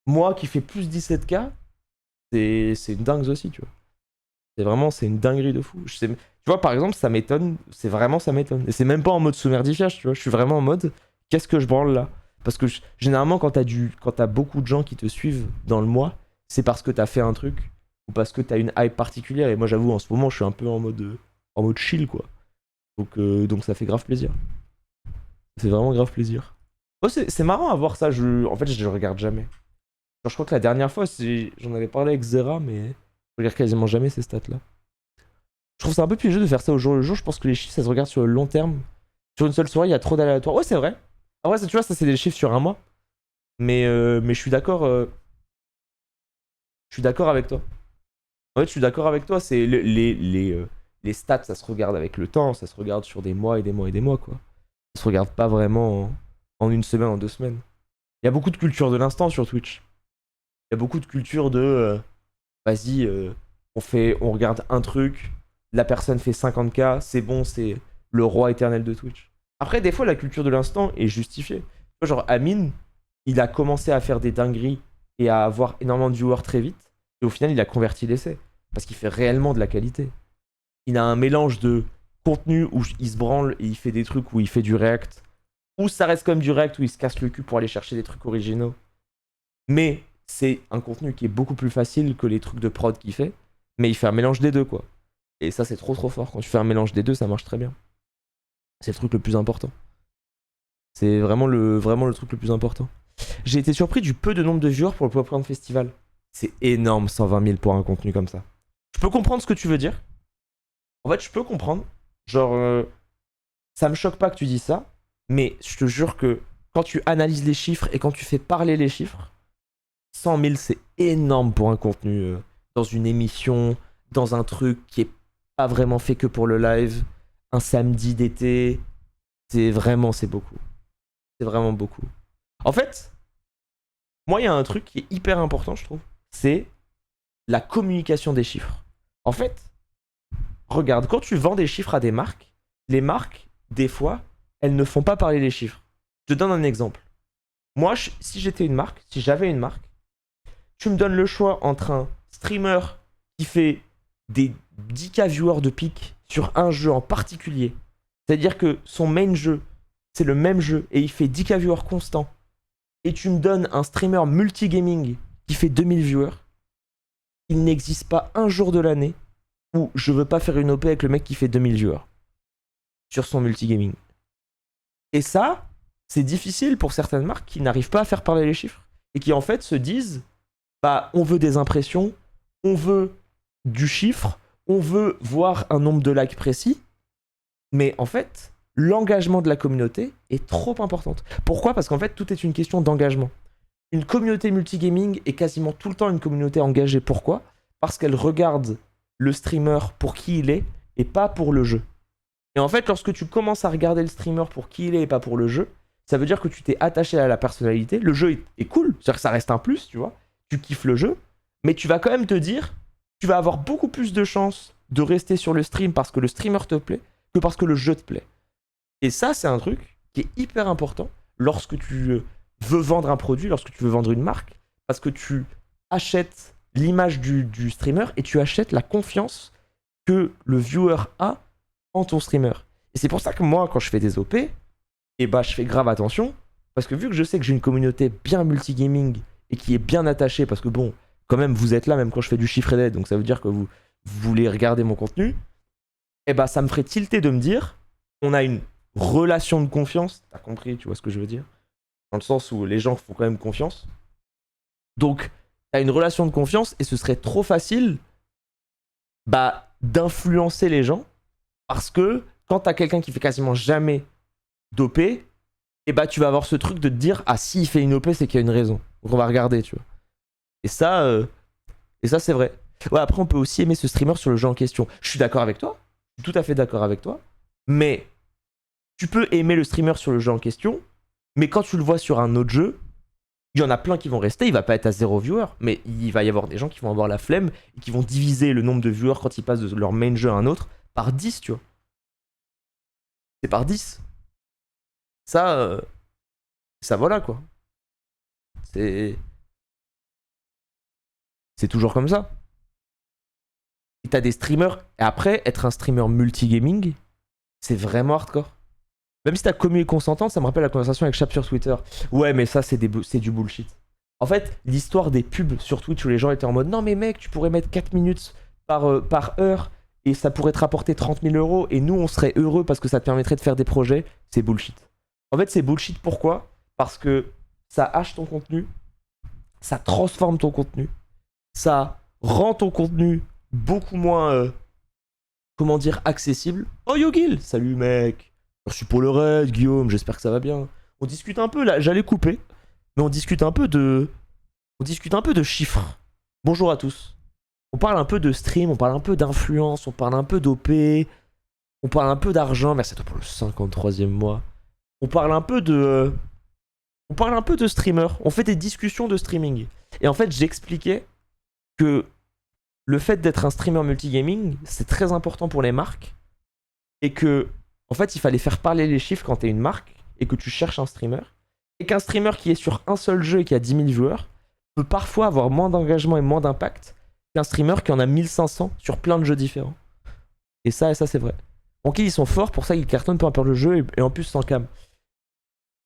Moi qui fais plus 17K, c'est une dingue aussi, tu vois. C'est une dinguerie de fou. Tu vois, par exemple, ça m'étonne, ça m'étonne. Et c'est même pas en mode sous-merdifiage, tu vois. Je suis vraiment en mode, qu'est-ce que je branle là? Parce que généralement, quand t'as beaucoup de gens qui te suivent dans le mois, c'est parce que t'as fait un truc ou parce que t'as une hype particulière. Et moi, j'avoue, en ce moment, je suis un peu en mode chill, quoi. Donc ça fait grave plaisir. C'est vraiment grave plaisir. Oh, c'est marrant à voir ça. En fait, je le regarde jamais. Genre, je crois que la dernière fois, j'en avais parlé avec Zera, mais je regarde quasiment jamais ces stats-là. Je trouve ça un peu piégeux de faire ça au jour le jour. Je pense que les chiffres, ça se regarde sur le long terme. Sur une seule soirée, il y a trop d'aléatoires. Ouais, c'est vrai. En vrai, tu vois, ça, c'est des chiffres sur un mois. Mais je suis d'accord. Je suis d'accord avec toi. En fait, je suis d'accord avec toi. C'est les stats, ça se regarde avec le temps. Ça se regarde sur des mois et des mois et des mois, quoi. Ça se regarde pas vraiment en une semaine, en 2 semaines. Il y a beaucoup de culture de l'instant sur Twitch. Il y a beaucoup de culture de vas-y, on regarde un truc, la personne fait 50K, c'est bon, c'est le roi éternel de Twitch. Après, des fois, la culture de l'instant est justifiée. Tu vois, genre, Amine, il a commencé à faire des dingueries et à avoir énormément de viewers très vite. Et au final, il a converti l'essai. Parce qu'il fait réellement de la qualité. Il a un mélange de contenu où il se branle et il fait des trucs où il fait du react. Ou ça reste comme du react où il se casse le cul pour aller chercher des trucs originaux. Mais c'est un contenu qui est beaucoup plus facile que les trucs de prod qu'il fait. Mais il fait un mélange des deux, quoi. Et ça, c'est trop fort. Quand tu fais un mélange des deux, ça marche très bien. C'est le truc le plus important. C'est vraiment le truc le plus important. J'ai été surpris du peu de nombre de viewers pour le Popcorn Festival. C'est énorme, 120 000 pour un contenu comme ça. Je peux comprendre ce que tu veux dire. En fait, je peux comprendre. Genre, ça me choque pas que tu dis ça. Mais je te jure que quand tu analyses les chiffres et quand tu fais parler les chiffres, 100 000, c'est énorme pour un contenu dans une émission, dans un truc qui est pas vraiment fait que pour le live, un samedi d'été. C'est beaucoup. C'est vraiment beaucoup. En fait, moi, il y a un truc qui est hyper important, je trouve. C'est la communication des chiffres. En fait, regarde, quand tu vends des chiffres à des marques, les marques, des fois, elles ne font pas parler les chiffres. Je te donne un exemple. Moi, si j'étais une marque, si j'avais une marque, tu me donnes le choix entre un streamer qui fait des 10K viewers de pic sur un jeu en particulier. C'est-à-dire que son main jeu, c'est le même jeu et il fait 10K viewers constants. Et tu me donnes un streamer multigaming qui fait 2000 viewers. Il n'existe pas un jour de l'année où je veux pas faire une OP avec le mec qui fait 2000 viewers sur son multigaming. Et ça, c'est difficile pour certaines marques qui n'arrivent pas à faire parler les chiffres et qui en fait se disent bah on veut des impressions, on veut du chiffre, on veut voir un nombre de likes précis, mais en fait l'engagement de la communauté est trop importante. Pourquoi ? Parce qu'en fait tout est une question d'engagement. Une communauté multigaming est quasiment tout le temps une communauté engagée. Pourquoi ? Parce qu'elle regarde le streamer pour qui il est et pas pour le jeu. Et en fait, lorsque tu commences à regarder le streamer pour qui il est et pas pour le jeu, ça veut dire que tu t'es attaché à la personnalité. Le jeu est cool, c'est-à-dire que ça reste un plus, tu vois. Tu kiffes le jeu, mais tu vas quand même te dire, tu vas avoir beaucoup plus de chances de rester sur le stream parce que le streamer te plaît que parce que le jeu te plaît. Et ça, c'est un truc qui est hyper important lorsque tu veux vendre un produit, lorsque tu veux vendre une marque, parce que tu achètes l'image du streamer et tu achètes la confiance que le viewer a en ton streamer. Et c'est pour ça que moi, quand je fais des OP, et bah je fais grave attention, parce que vu que je sais que j'ai une communauté bien multigaming et qui est bien attachée, parce que bon, quand même vous êtes là même quand je fais du chiffre d'aide, donc ça veut dire que vous voulez regarder mon contenu, et bah ça me ferait tilter de me dire, on a une relation de confiance, t'as compris, tu vois ce que je veux dire ? Dans le sens où les gens font quand même confiance. Donc, t'as une relation de confiance et ce serait trop facile bah, d'influencer les gens parce que quand t'as quelqu'un qui fait quasiment jamais d'OP, et bah tu vas avoir ce truc de te dire ah si il fait une OP c'est qu'il y a une raison. Donc on va regarder, tu vois. Et ça c'est vrai. Ouais, après on peut aussi aimer ce streamer sur le jeu en question. Je suis d'accord avec toi, je suis tout à fait d'accord avec toi, mais tu peux aimer le streamer sur le jeu en question, mais quand tu le vois sur un autre jeu, il y en a plein qui vont rester, il va pas être à 0 viewer, mais il va y avoir des gens qui vont avoir la flemme et qui vont diviser le nombre de viewers quand ils passent de leur main jeu à un autre par 10, tu vois. C'est par 10. Ça voilà quoi. C'est toujours comme ça. Et t'as des streamers, et après, être un streamer multigaming, c'est vraiment hardcore. Même si ta commu est consentante, ça me rappelle la conversation avec Chap sur Twitter. Ouais, mais ça, c'est du bullshit. En fait, l'histoire des pubs sur Twitch où les gens étaient en mode non, mais mec, tu pourrais mettre 4 minutes par heure et ça pourrait te rapporter 30 000 euros et nous, on serait heureux parce que ça te permettrait de faire des projets, c'est bullshit. En fait, c'est bullshit pourquoi ? Parce que ça hache ton contenu, ça transforme ton contenu, ça rend ton contenu beaucoup moins, comment dire, accessible. Oh Yogil, salut mec. Merci pour le raid, Guillaume, j'espère que ça va bien. On discute un peu, là, j'allais couper, mais on discute un peu de chiffres. Bonjour à tous. On parle un peu de stream, on parle un peu d'influence, on parle un peu d'OP, on parle un peu d'argent. Merci à toi pour le 53e mois. On parle un peu de streamer. On fait des discussions de streaming. Et en fait, j'expliquais que le fait d'être un streamer multigaming, c'est très important pour les marques. Et que, en fait, il fallait faire parler les chiffres quand t'es une marque et que tu cherches un streamer. Et qu'un streamer qui est sur un seul jeu et qui a 10 000 viewers peut parfois avoir moins d'engagement et moins d'impact qu'un streamer qui en a 1500 sur plein de jeux différents. Et ça c'est vrai. Donc ils sont forts, pour ça ils cartonnent peu importe le jeu et en plus sans cam.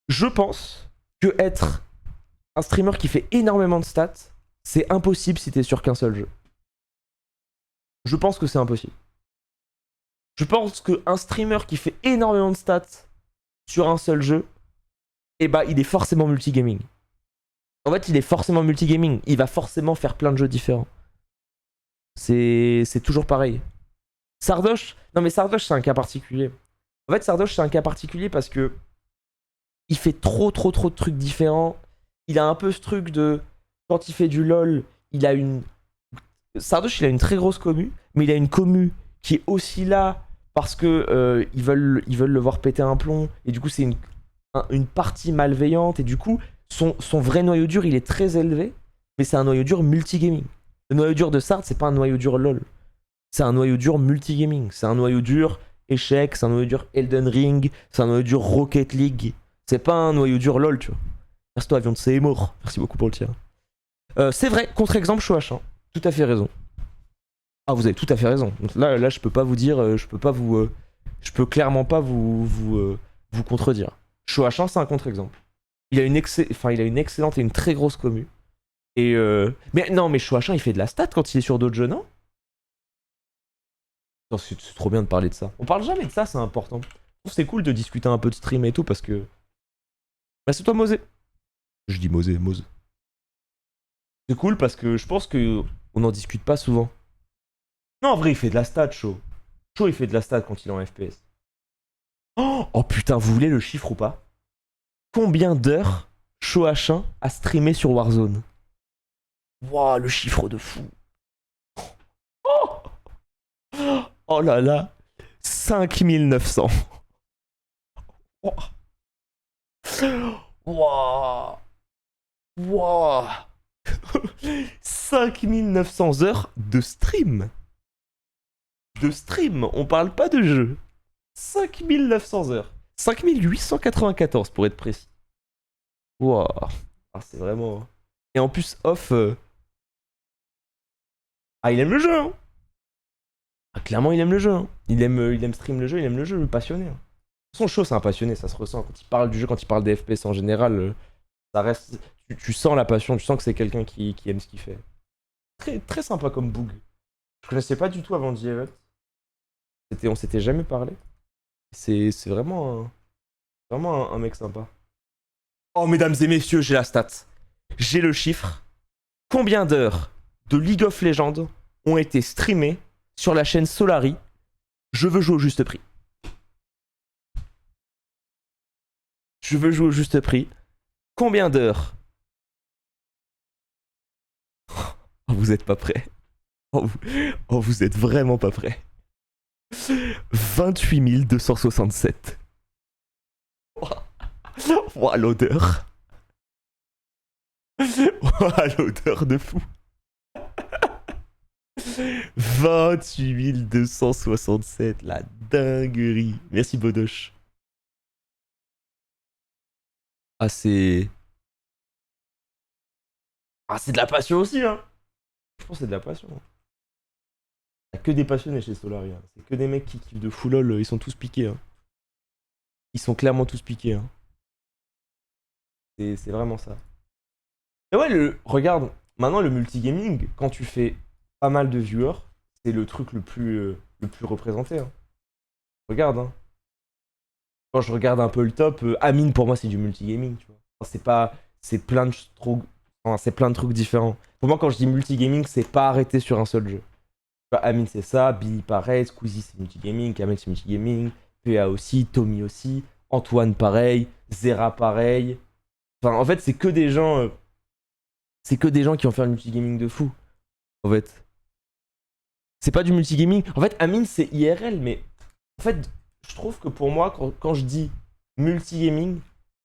Je pense que être un streamer qui fait énormément de stats, c'est impossible si t'es sur qu'un seul jeu. Je pense que c'est impossible. Je pense qu'un streamer qui fait énormément de stats sur un seul jeu, eh bah il est forcément multigaming. En fait, il est forcément multigaming. Il va forcément faire plein de jeux différents. C'est toujours pareil. Sardoche, non mais Sardoche c'est un cas particulier. En fait, Sardoche c'est un cas particulier parce que il fait trop de trucs différents. Il a un peu ce truc de quand il fait du LOL, Sardoche il a une très grosse commu, mais il a une commu qui est aussi là parce que ils veulent le voir péter un plomb et du coup c'est une partie malveillante et du coup son vrai noyau dur il est très élevé, mais c'est un noyau dur multigaming. Le noyau dur de Sard c'est pas un noyau dur LOL, c'est un noyau dur multigaming, c'est un noyau dur échec, c'est un noyau dur Elden Ring, c'est un noyau dur Rocket League, c'est pas un noyau dur LOL, tu vois. Merci toi avion de C est mort, merci beaucoup pour le tir. C'est vrai, contre-exemple Shoah, tout à fait raison. Ah vous avez tout à fait raison. Donc là je peux pas vous dire, je peux clairement pas vous contredire. Shoah c'est un contre-exemple. Il a une excellente et une très grosse commu. Et mais non, mais Shoah il fait de la stat quand il est sur d'autres jeux, non? Non, c'est trop bien de parler de ça. On parle jamais de ça, c'est important. Je trouve c'est cool de discuter un peu de stream et tout parce que. Bah c'est toi Mosé. Je dis Mosé. C'est cool parce que je pense que on n'en discute pas souvent. Non, en vrai, il fait de la stat, Show. Show, il fait de la stat quand il est en FPS. Oh putain, vous voulez le chiffre ou pas? Combien d'heures Show H1 a streamé sur Warzone? Wouah, le chiffre de fou. Oh là là. 5900. Wouah. 5900 heures de stream. On parle pas de jeu. 5900 heures. 5894 pour être précis. Wouah. Ah, c'est vraiment. Et en plus, off. Ah, il aime le jeu, hein. Ah, clairement, il aime le jeu, hein. Il aime stream le jeu, il aime le jeu, passionné. Hein. Son show, c'est un passionné, ça se ressent. Quand il parle du jeu, quand il parle des FPS en général, ça reste. Tu sens la passion, tu sens que c'est quelqu'un qui aime ce qu'il fait. Très, très sympa comme boog. Je connaissais pas du tout avant The Event. On s'était jamais parlé. C'est vraiment un mec sympa. Oh, mesdames et messieurs, j'ai la stat. J'ai le chiffre. Combien d'heures de League of Legends ont été streamées sur la chaîne Solari? Je veux jouer au juste prix. Je veux jouer au juste prix. Combien d'heures? Oh, vous êtes pas prêts. Oh, vous êtes vraiment pas prêts. 28 267. Oh, l'odeur. Oh, l'odeur de fou. 28 267, la dinguerie. Merci Bodoche. Ah, c'est... Ah, c'est de la passion aussi, hein. Je pense que c'est de la passion. Il n'y a que des passionnés chez Solari. Hein. C'est que des mecs qui kiffent de fou lol. Ils sont tous piqués. Hein. Ils sont clairement tous piqués. Hein. C'est vraiment ça. Et ouais, regarde, maintenant le multigaming, quand tu fais pas mal de viewers, c'est le truc le plus représenté. Hein. Regarde, hein. Quand je regarde un peu le top, Amine pour moi c'est du multigaming, tu vois. Enfin, c'est pas. C'est plein de trucs. Enfin, c'est plein de trucs différents. Pour moi, quand je dis multigaming, c'est pas arrêté sur un seul jeu. Amine c'est ça, Billy pareil, Squeezie c'est multigaming, Kamel c'est multigaming, PA aussi, Tommy aussi, Antoine pareil, Zera pareil. Enfin, en fait, c'est que des gens. C'est que des gens qui vont faire le multigaming de fou. En fait. C'est pas du multigaming. En fait, Amine c'est IRL, mais en fait, je trouve que pour moi, quand je dis multigaming,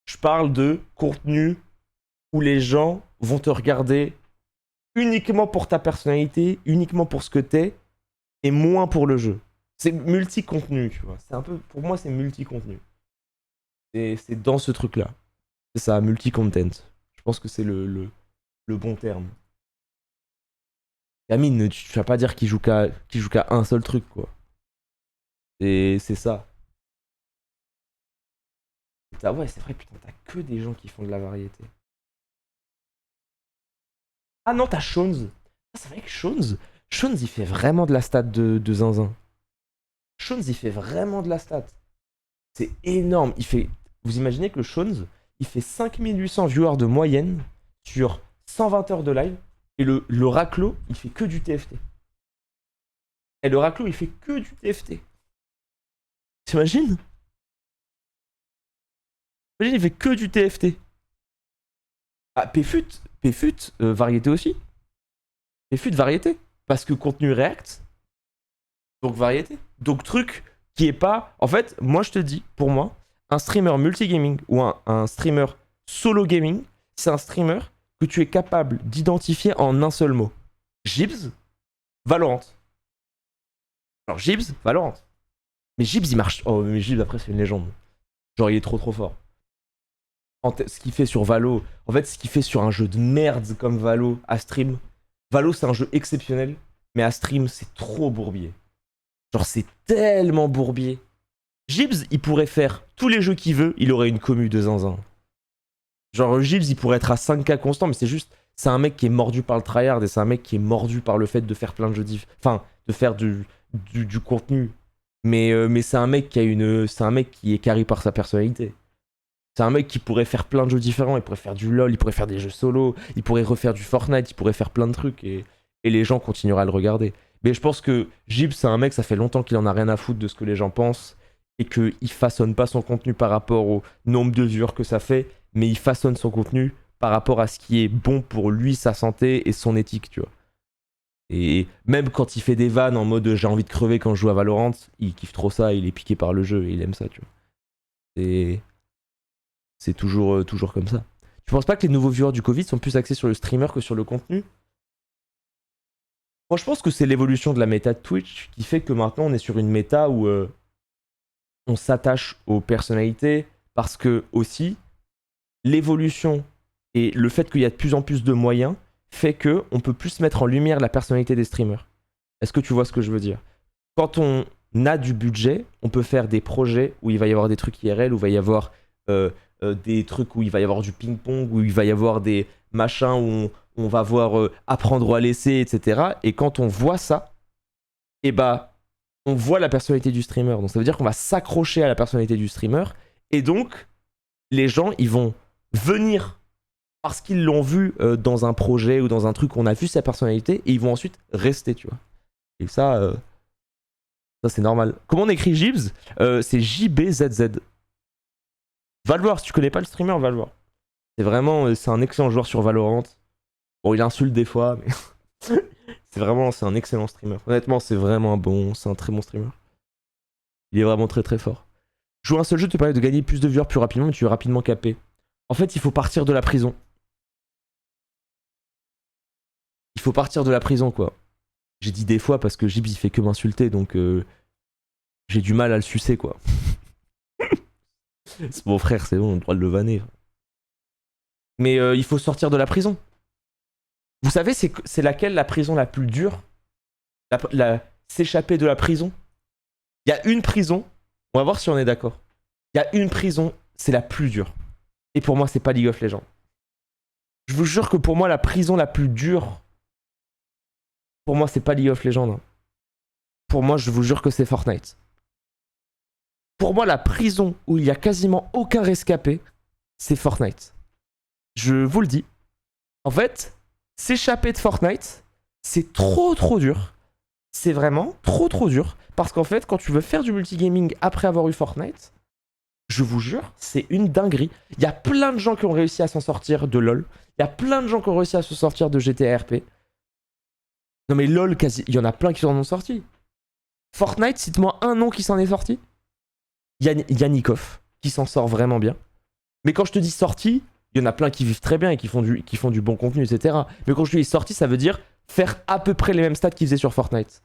je parle de contenu où les gens vont te regarder uniquement pour ta personnalité, uniquement pour ce que t'es, et moins pour le jeu. C'est multi-contenu, tu vois. C'est un peu, pour moi, c'est multi-contenu. C'est dans ce truc-là. C'est ça, multi-content. Je pense que c'est le bon terme. Amine, tu vas pas dire qu'il joue qu'à un seul truc, quoi. C'est ça. Ouais, c'est vrai, putain, t'as que des gens qui font de la variété. Ah non, t'as Shones. Ah, c'est vrai que Shones, il fait vraiment de la stat de zinzin. Shones, il fait vraiment de la stat. C'est énorme. Vous imaginez que Shones, il fait 5800 viewers de moyenne sur 120 heures de live. Et le raclo, il fait que du TFT. Et le raclo, il fait que du TFT. T'imagines? Imagine, il fait que du TFT. Ah, PFUT, variété aussi. PFUT, variété. Parce que contenu React, donc variété. Donc truc qui est pas... En fait, moi je te dis, pour moi, un streamer multigaming ou un streamer solo gaming, c'est un streamer que tu es capable d'identifier en un seul mot. Gibbs, Valorant. Alors Gibbs, Valorant. Mais Gibbs, il marche... Oh, mais Gibbs, après, c'est une légende. Genre, il est trop fort. Ce qu'il fait sur Valo, en fait, ce qu'il fait sur un jeu de merde comme Valo à stream, Valo c'est un jeu exceptionnel, mais à stream c'est trop bourbier. Genre c'est tellement bourbier. Gibbs, il pourrait faire tous les jeux qu'il veut, il aurait une commu de zinzin. Genre Gibbs, il pourrait être à 5K constant, mais c'est un mec qui est mordu par le tryhard et c'est un mec qui est mordu par le fait de faire plein de jeux enfin, de faire du contenu. Mais c'est un mec qui est carré par sa personnalité. C'est un mec qui pourrait faire plein de jeux différents, il pourrait faire du LoL, il pourrait faire des jeux solo, il pourrait refaire du Fortnite, il pourrait faire plein de trucs et les gens continueraient à le regarder. Mais je pense que Gibbs, c'est un mec, ça fait longtemps qu'il en a rien à foutre de ce que les gens pensent et qu'il façonne pas son contenu par rapport au nombre de viewers que ça fait, mais il façonne son contenu par rapport à ce qui est bon pour lui, sa santé et son éthique, tu vois. Et même quand il fait des vannes en mode j'ai envie de crever quand je joue à Valorant, il kiffe trop ça, il est piqué par le jeu et il aime ça, tu vois. C'est toujours comme ça. Tu penses pas que les nouveaux viewers du Covid sont plus axés sur le streamer que sur le contenu? Moi, je pense que c'est l'évolution de la méta de Twitch qui fait que maintenant on est sur une méta où on s'attache aux personnalités parce que aussi l'évolution et le fait qu'il y a de plus en plus de moyens fait que on peut plus mettre en lumière la personnalité des streamers. Est-ce que tu vois ce que je veux dire? Quand on a du budget, on peut faire des projets où il va y avoir des trucs IRL, où il va y avoir des trucs où il va y avoir du ping-pong, où il va y avoir des machins où on va voir apprendre à laisser, etc. Et quand on voit ça, et bah, on voit la personnalité du streamer. Donc ça veut dire qu'on va s'accrocher à la personnalité du streamer. Et donc, les gens, ils vont venir parce qu'ils l'ont vu dans un projet ou dans un truc où on a vu sa personnalité, et ils vont ensuite rester, tu vois. Et ça c'est normal. Comment on écrit Gibbs? C'est JBZZ. Va le voir, si tu connais pas le streamer, va le voir. C'est vraiment, c'est un excellent joueur sur Valorant. Bon, il insulte des fois, mais c'est un excellent streamer. Honnêtement, c'est un très bon streamer. Il est vraiment très très fort. Jouer un seul jeu te permet de gagner plus de viewers plus rapidement, mais tu es rapidement capé. En fait, il faut partir de la prison. Il faut partir de la prison, quoi. J'ai dit des fois parce que Gibbs il fait que m'insulter, donc j'ai du mal à le sucer, quoi. C'est mon frère, c'est bon, on a le droit de le vanner. Mais il faut sortir de la prison. Vous savez, c'est laquelle la prison la plus dure? S'échapper de la prison. Il y a une prison, on va voir si on est d'accord. Il y a une prison, c'est la plus dure. Et pour moi, c'est pas League of Legends. Je vous jure que pour moi, la prison la plus dure, pour moi, c'est pas League of Legends. Pour moi, je vous jure que c'est Fortnite. Pour moi, la prison où il y a quasiment aucun rescapé, c'est Fortnite. Je vous le dis. En fait, s'échapper de Fortnite, c'est trop trop dur. C'est vraiment trop trop dur. Parce qu'en fait, quand tu veux faire du multigaming après avoir eu Fortnite, je vous jure, c'est une dinguerie. Il y a plein de gens qui ont réussi à s'en sortir de LoL. Il y a plein de gens qui ont réussi à se sortir de GTA RP. Non mais LoL, il y en a plein qui s'en ont sorti. Fortnite, cite-moi un nom qui s'en est sorti. Yannickov, qui s'en sort vraiment bien. Mais quand je te dis sorti, il y en a plein qui vivent très bien et qui font du bon contenu, etc. Mais quand je dis sorti, ça veut dire faire à peu près les mêmes stats qu'ils faisaient sur Fortnite.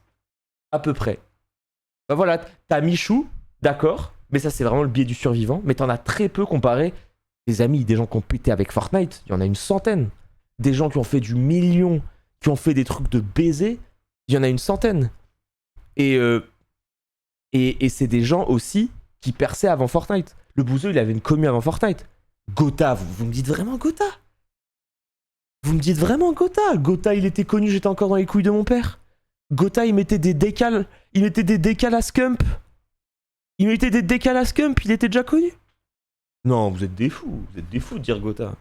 À peu près. Bah voilà, t'as Michou, d'accord, mais ça c'est vraiment le biais du survivant, mais t'en as très peu comparé des amis, des gens qui ont pété avec Fortnite, il y en a une centaine. Des gens qui ont fait du million, qui ont fait des trucs de baiser, il y en a une centaine. Et c'est des gens aussi qui perçaient avant Fortnite. Le bouseux, il avait une commu avant Fortnite. Gotha, vous me dites vraiment Gotha? Vous me dites vraiment Gotha? Gotha, il était connu, j'étais encore dans les couilles de mon père. Gotha, il mettait des décals à Scump. Il était déjà connu. Non, vous êtes des fous de dire Gotha.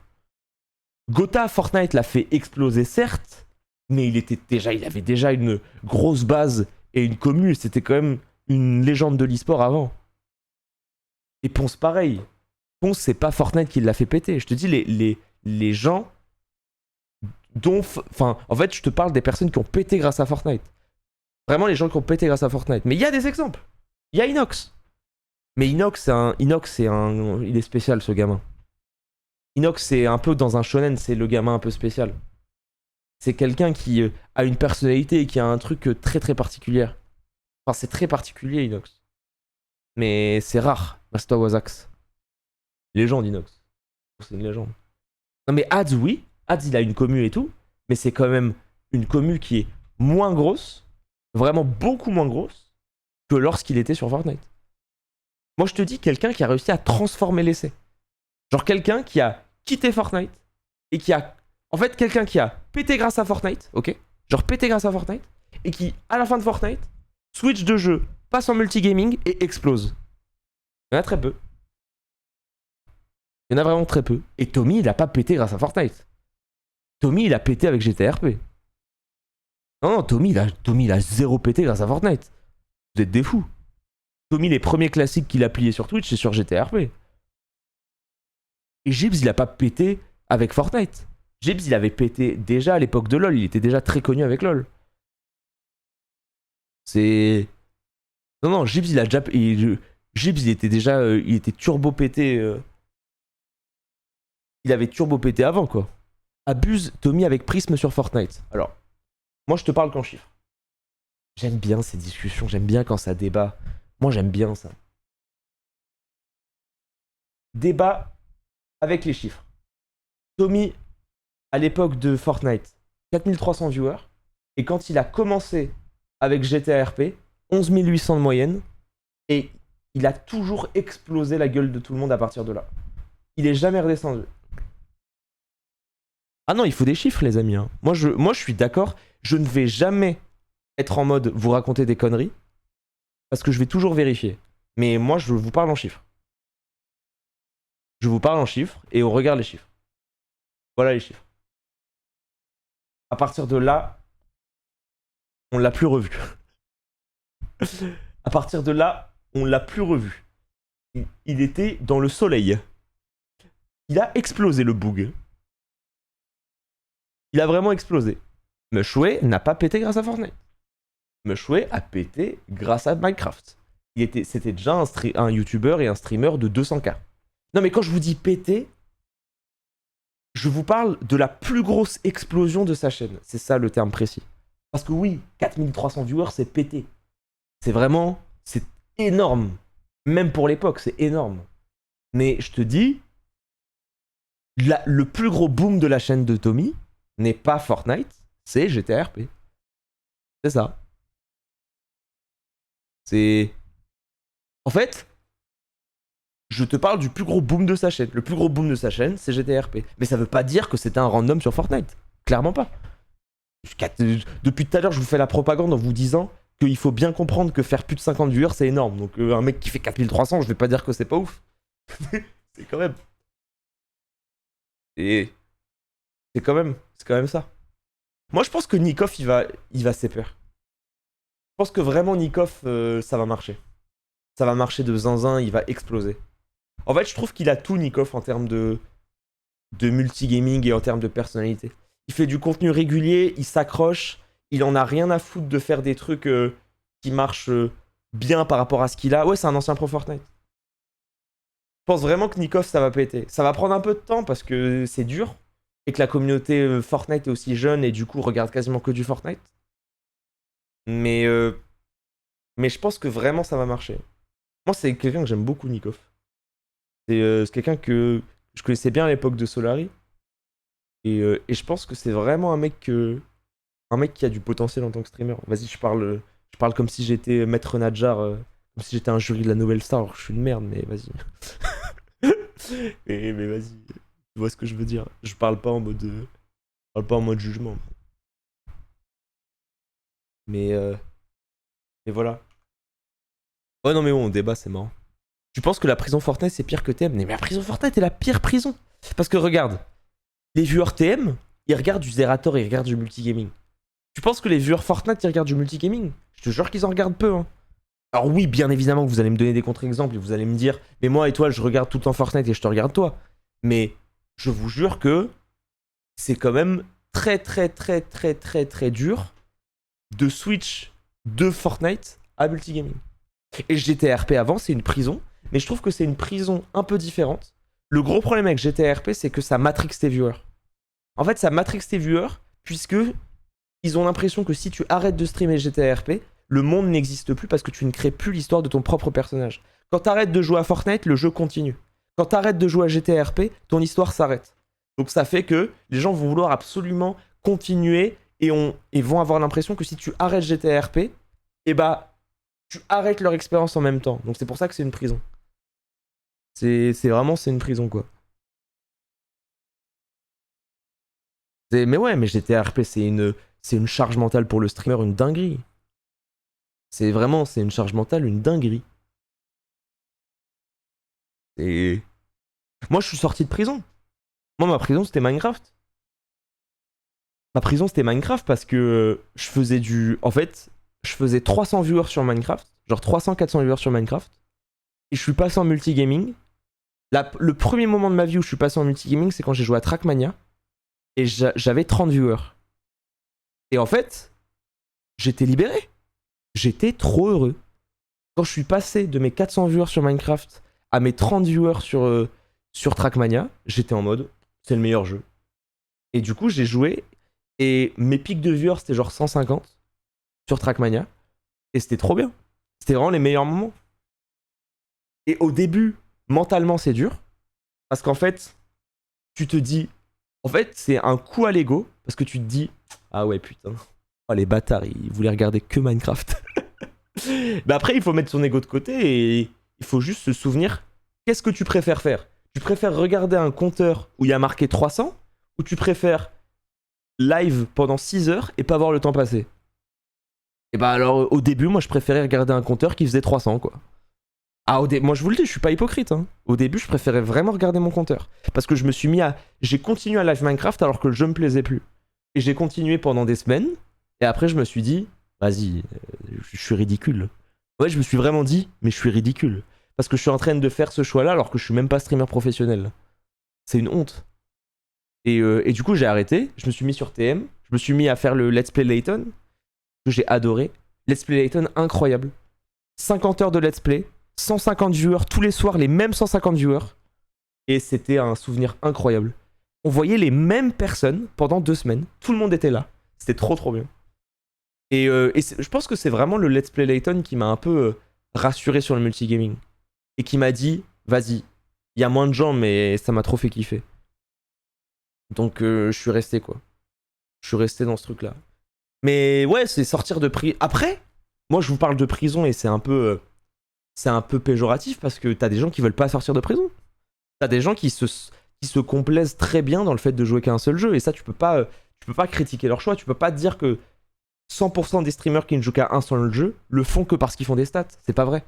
Gotha, Fortnite l'a fait exploser, certes, mais il avait déjà une grosse base et une commu, c'était quand même une légende de l'e-sport avant. Et Ponce, pareil. Ponce, c'est pas Fortnite qui l'a fait péter. Je te dis, les gens dont... Enfin, en fait, je te parle des personnes qui ont pété grâce à Fortnite. Vraiment, les gens qui ont pété grâce à Fortnite. Mais il y a des exemples. Il y a Inox. Mais Inox, il est spécial, ce gamin. Inox, c'est un peu dans un shonen, c'est le gamin un peu spécial. C'est quelqu'un qui a une personnalité et qui a un truc très très particulier. Enfin, c'est très particulier, Inox. Mais c'est rare, Master Wazax. Légende, Inox. C'est une légende. Non mais Ads, oui. Ads, il a une commu et tout. Mais c'est quand même une commu qui est moins grosse. Vraiment beaucoup moins grosse que lorsqu'il était sur Fortnite. Moi, je te dis, quelqu'un qui a réussi à transformer l'essai. Genre quelqu'un qui a quitté Fortnite et qui a... En fait, quelqu'un qui a pété grâce à Fortnite, ok? Genre pété grâce à Fortnite et qui, à la fin de Fortnite, switch de jeu, passe en multigaming et explose. Il y en a très peu. Il y en a vraiment très peu. Et Tommy, il a pas pété grâce à Fortnite. Tommy, il a pété avec GTRP. Non, Tommy, il a zéro pété grâce à Fortnite. Vous êtes des fous. Tommy, les premiers classiques qu'il a pliés sur Twitch, c'est sur GTRP. Et Gibbs, il a pas pété avec Fortnite. Gibbs, il avait pété déjà à l'époque de LoL. Il était déjà très connu avec LoL. C'est... Non, Gibbs, il a déjà... Gibbs, il était déjà... il était turbo pété... Il avait turbo pété avant, quoi. Abuse Tommy avec Prisme sur Fortnite. Alors, moi, je te parle qu'en chiffres. J'aime bien ces discussions. J'aime bien quand ça débat. Moi, j'aime bien ça. Débat avec les chiffres. Tommy, à l'époque de Fortnite, 4300 viewers. Et quand il a commencé avec GTA RP, 11 800 de moyenne. Et il a toujours explosé la gueule de tout le monde à partir de là. Il est jamais redescendu. Ah non, il faut des chiffres, les amis. Hein. Moi, je suis d'accord. Je ne vais jamais être en mode vous raconter des conneries. Parce que je vais toujours vérifier. Mais moi, je vous parle en chiffres. Je vous parle en chiffres et on regarde les chiffres. Voilà les chiffres. À partir de là, on l'a plus revu. À partir de là, on l'a plus revu. Il était dans le soleil. il a explosé le boog. Il a vraiment explosé. Mushway n'a pas pété grâce à Fortnite. Mushway a pété grâce à Minecraft. C'était déjà un YouTuber et un streamer de 200K. Non mais quand je vous dis pété, je vous parle de la plus grosse explosion de sa chaîne. C'est ça le terme précis. Parce que oui, 4300 viewers, c'est pété. C'est vraiment... C'est énorme. Même pour l'époque, c'est énorme. Mais je te dis, le plus gros boom de la chaîne de Tommy n'est pas Fortnite, c'est GTA RP. C'est ça. C'est... En fait, je te parle du plus gros boom de sa chaîne. Le plus gros boom de sa chaîne, c'est GTA RP. Mais ça veut pas dire que c'était un random sur Fortnite. Clairement pas. Depuis tout à l'heure, je vous fais la propagande en vous disant qu'il faut bien comprendre que faire plus de 50 viewers, c'est énorme. Donc un mec qui fait 4300, je vais pas dire que c'est pas ouf. C'est quand même... Et... C'est quand même ça. Moi, je pense que Nikoff, il va s'épater. Je pense que vraiment, Nikoff, ça va marcher. Ça va marcher de zinzin, il va exploser. En fait, je trouve qu'il a tout, Nikoff, en termes de multigaming et en termes de personnalité. Il fait du contenu régulier, il s'accroche, il en a rien à foutre de faire des trucs qui marchent bien par rapport à ce qu'il a. Ouais, c'est un ancien pro Fortnite. Je pense vraiment que Nikoff, ça va péter. Ça va prendre un peu de temps parce que c'est dur et que la communauté Fortnite est aussi jeune et du coup regarde quasiment que du Fortnite. Mais je pense que vraiment ça va marcher. Moi, c'est quelqu'un que j'aime beaucoup, Nikoff. C'est quelqu'un que je connaissais bien à l'époque de Solari. Et je pense que c'est vraiment un mec qui a du potentiel en tant que streamer. Vas-y, je parle comme si j'étais Maître Nadjar, comme si j'étais un jury de la Nouvelle Star, alors que je suis une merde, mais vas-y. mais vas-y, tu vois ce que je veux dire. Je parle pas en mode jugement. Mais voilà. Ouais, non mais bon, on débat, c'est marrant. Tu penses que la prison Fortnite c'est pire que TM? Mais la prison Fortnite est la pire prison. Parce que regarde, les viewers TM, ils regardent du Zerator, ils regardent du multigaming. Tu penses que les viewers Fortnite, ils regardent du multigaming? Je te jure qu'ils en regardent peu, hein. Alors oui, bien évidemment que vous allez me donner des contre-exemples et vous allez me dire, mais moi, Étoile, je regarde tout le temps Fortnite et je te regarde toi. Mais je vous jure que c'est quand même très dur de switch de Fortnite à multigaming. Et GTA RP avant, c'est une prison, mais je trouve que c'est une prison un peu différente. Le gros problème avec GTA RP, c'est que ça matrix tes viewers. En fait, ça matrix tes viewers, puisque ils ont l'impression que si tu arrêtes de streamer GTA RP, le monde n'existe plus parce que tu ne crées plus l'histoire de ton propre personnage. Quand t'arrêtes de jouer à Fortnite, le jeu continue. Quand t'arrêtes de jouer à GTA RP, ton histoire s'arrête. Donc ça fait que les gens vont vouloir absolument continuer et vont avoir l'impression que si tu arrêtes GTA RP, eh bah, tu arrêtes leur expérience en même temps. Donc c'est pour ça que c'est une prison. C'est une prison, quoi. Mais ouais, mais GTA RP, c'est une charge mentale pour le streamer, une dinguerie. C'est une charge mentale, une dinguerie. Et... Moi, je suis sorti de prison. Moi, ma prison, c'était Minecraft. Ma prison, c'était Minecraft parce que je faisais En fait, je faisais 300 viewers sur Minecraft. Genre 300-400 viewers sur Minecraft. Et je suis passé en multigaming. Le premier moment de ma vie où je suis passé en multigaming, c'est quand j'ai joué à Trackmania. Et j'avais 30 viewers. Et en fait, j'étais libéré. J'étais trop heureux. Quand je suis passé de mes 400 viewers sur Minecraft à mes 30 viewers sur Trackmania, j'étais en mode, c'est le meilleur jeu. Et du coup, j'ai joué, et mes pics de viewers, c'était genre 150 sur Trackmania. Et c'était trop bien. C'était vraiment les meilleurs moments. Et au début, mentalement, c'est dur. Parce qu'en fait, tu te dis... En fait, c'est un coup à l'ego. Parce que tu te dis... Ah ouais, putain. Oh, les bâtards, ils voulaient regarder que Minecraft. Mais après, il faut mettre son ego de côté et il faut juste se souvenir, qu'est-ce que tu préfères faire? Tu préfères regarder un compteur où il y a marqué 300 ou tu préfères live pendant 6 heures et pas voir le temps passer? Et bah alors, au début, moi, je préférais regarder un compteur qui faisait 300, quoi. Ah, moi, je vous le dis, je suis pas hypocrite, hein. Au début, je préférais vraiment regarder mon compteur. Parce que je me suis mis à... J'ai continué à live Minecraft alors que le jeu me plaisait plus. Et j'ai continué pendant des semaines. Et après, je me suis dit, vas-y, je suis ridicule. Ouais, je me suis vraiment dit, mais je suis ridicule. Parce que je suis en train de faire ce choix-là alors que je suis même pas streamer professionnel. C'est une honte. Et du coup, j'ai arrêté. Je me suis mis sur TM. Je me suis mis à faire le Let's Play Layton, que j'ai adoré. Let's Play Layton, incroyable. 50 heures de Let's Play, 150 viewers tous les soirs, les mêmes 150 viewers. Et c'était un souvenir incroyable. On voyait les mêmes personnes pendant 2 semaines. Tout le monde était là. C'était trop trop bien. Et je pense que c'est vraiment le Let's Play Layton qui m'a un peu rassuré sur le multigaming. Et qui m'a dit, vas-y, il y a moins de gens, mais ça m'a trop fait kiffer. Donc je suis resté quoi. Je suis resté dans ce truc-là. Mais ouais, c'est sortir de prison. Après, moi je vous parle de prison et c'est un peu péjoratif parce que t'as des gens qui veulent pas sortir de prison. T'as des gens qui se complaisent très bien dans le fait de jouer qu'à un seul jeu et ça tu peux pas critiquer leur choix. Tu peux pas te dire que 100% des streamers qui ne jouent qu'à un seul jeu le font que parce qu'ils font des stats. C'est pas vrai.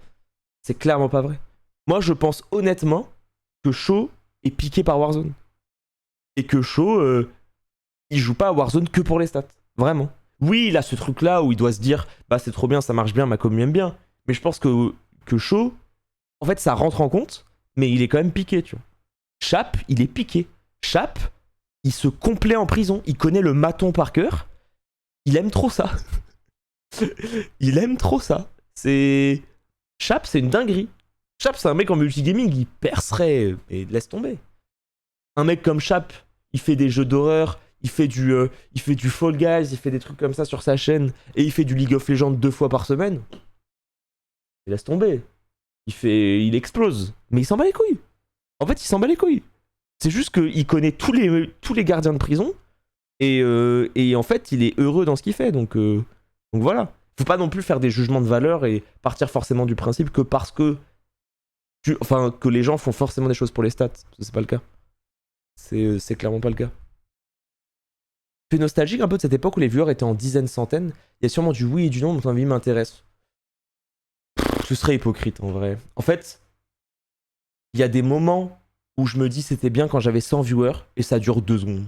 C'est clairement pas vrai. Moi je pense honnêtement que Shaw est piqué par Warzone. Et que Shaw, il joue pas à Warzone que pour les stats. Vraiment. Oui, il a ce truc-là où il doit se dire, bah c'est trop bien, ça marche bien, ma commu aime bien. Mais je pense que Shaw, en fait, ça rentre en compte, mais il est quand même piqué, tu vois. Chap, il est piqué. Chap, il se complaît en prison. Il connaît le maton par cœur. Il aime trop ça. Il aime trop ça. Chap, c'est une dinguerie. Chap, c'est un mec en multigaming, il percerait et laisse tomber. Un mec comme Chap, il fait des jeux d'horreur, il fait du Fall Guys, il fait des trucs comme ça sur sa chaîne, et il fait du League of Legends 2 fois par semaine. Il laisse tomber. Il explose. Mais il s'en bat les couilles. En fait, il s'en bat les couilles. C'est juste qu'il connaît tous les gardiens de prison, et en fait, il est heureux dans ce qu'il fait. Donc voilà. Faut pas non plus faire des jugements de valeur et partir forcément du principe que parce que que les gens font forcément des choses pour les stats. Parce que c'est pas le cas. C'est clairement pas le cas. Je suis nostalgique un peu de cette époque où les viewers étaient en dizaines, centaines. Il y a sûrement du oui et du non, mais ton avis m'intéresse. Ce serait hypocrite en vrai. En fait, il y a des moments où je me dis c'était bien quand j'avais 100 viewers et ça dure 2 secondes.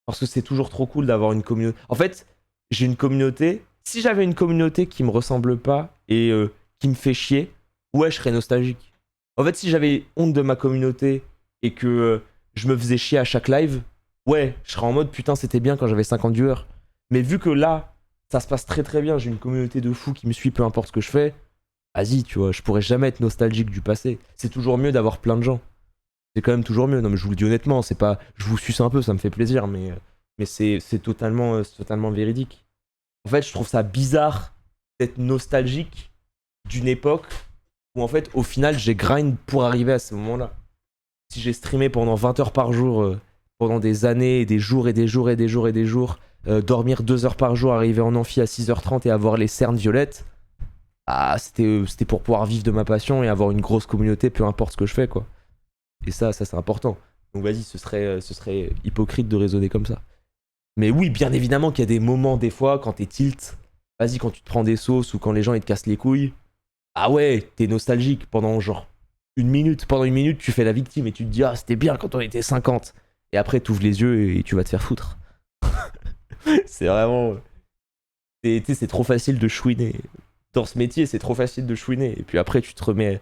Parce que c'est toujours trop cool d'avoir une communauté. En fait, j'ai une communauté. Si j'avais une communauté qui me ressemble pas et qui me fait chier, ouais, je serais nostalgique. En fait, si j'avais honte de ma communauté et que je me faisais chier à chaque live, ouais, je serais en mode putain, c'était bien quand j'avais 50 viewers. Mais vu que là, ça se passe très très bien, j'ai une communauté de fous qui me suit peu importe ce que je fais, vas-y, tu vois, je pourrais jamais être nostalgique du passé. C'est toujours mieux d'avoir plein de gens. C'est quand même toujours mieux. Non, mais je vous le dis honnêtement, c'est pas. Je vous suce un peu, ça me fait plaisir, mais c'est totalement véridique. En fait, je trouve ça bizarre d'être nostalgique d'une époque où en fait, au final, j'ai grind pour arriver à ce moment-là. Si j'ai streamé pendant 20 heures par jour, pendant des années, des jours et des jours et des jours et des jours, dormir 2 heures par jour, arriver en amphi à 6h30 et avoir les cernes violettes, c'était pour pouvoir vivre de ma passion et avoir une grosse communauté, peu importe ce que je fais, quoi. Et ça c'est important. Donc vas-y, ce serait hypocrite de raisonner comme ça. Mais oui, bien évidemment qu'il y a des moments, des fois, quand t'es tilt, vas-y, quand tu te prends des sauces ou quand les gens ils te cassent les couilles, ah ouais, t'es nostalgique pendant genre une minute. Pendant une minute, tu fais la victime et tu te dis, ah, c'était bien quand on était 50. Et après, t'ouvres les yeux et tu vas te faire foutre. C'est vraiment... c'est trop facile de chouiner. Dans ce métier, c'est trop facile de chouiner. Et puis après, tu te remets...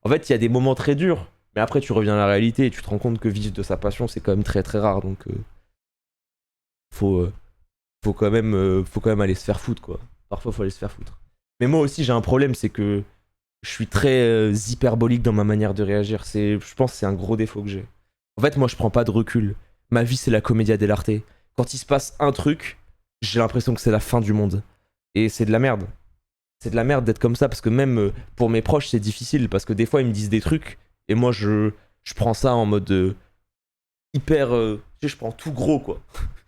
En fait, il y a des moments très durs, mais après, tu reviens à la réalité et tu te rends compte que vivre de sa passion, c'est quand même très très rare. Donc, faut quand même aller se faire foutre, quoi. Parfois, faut aller se faire foutre. Mais moi aussi, j'ai un problème, c'est que je suis très hyperbolique dans ma manière de réagir. Je pense que c'est un gros défaut que j'ai. En fait, moi, je prends pas de recul. Ma vie, c'est la commedia dell'arte. Quand il se passe un truc, j'ai l'impression que c'est la fin du monde. Et c'est de la merde. C'est de la merde d'être comme ça, parce que même pour mes proches, c'est difficile, parce que des fois, ils me disent des trucs, et moi, je prends ça en mode hyper... tu sais, je prends tout gros, quoi.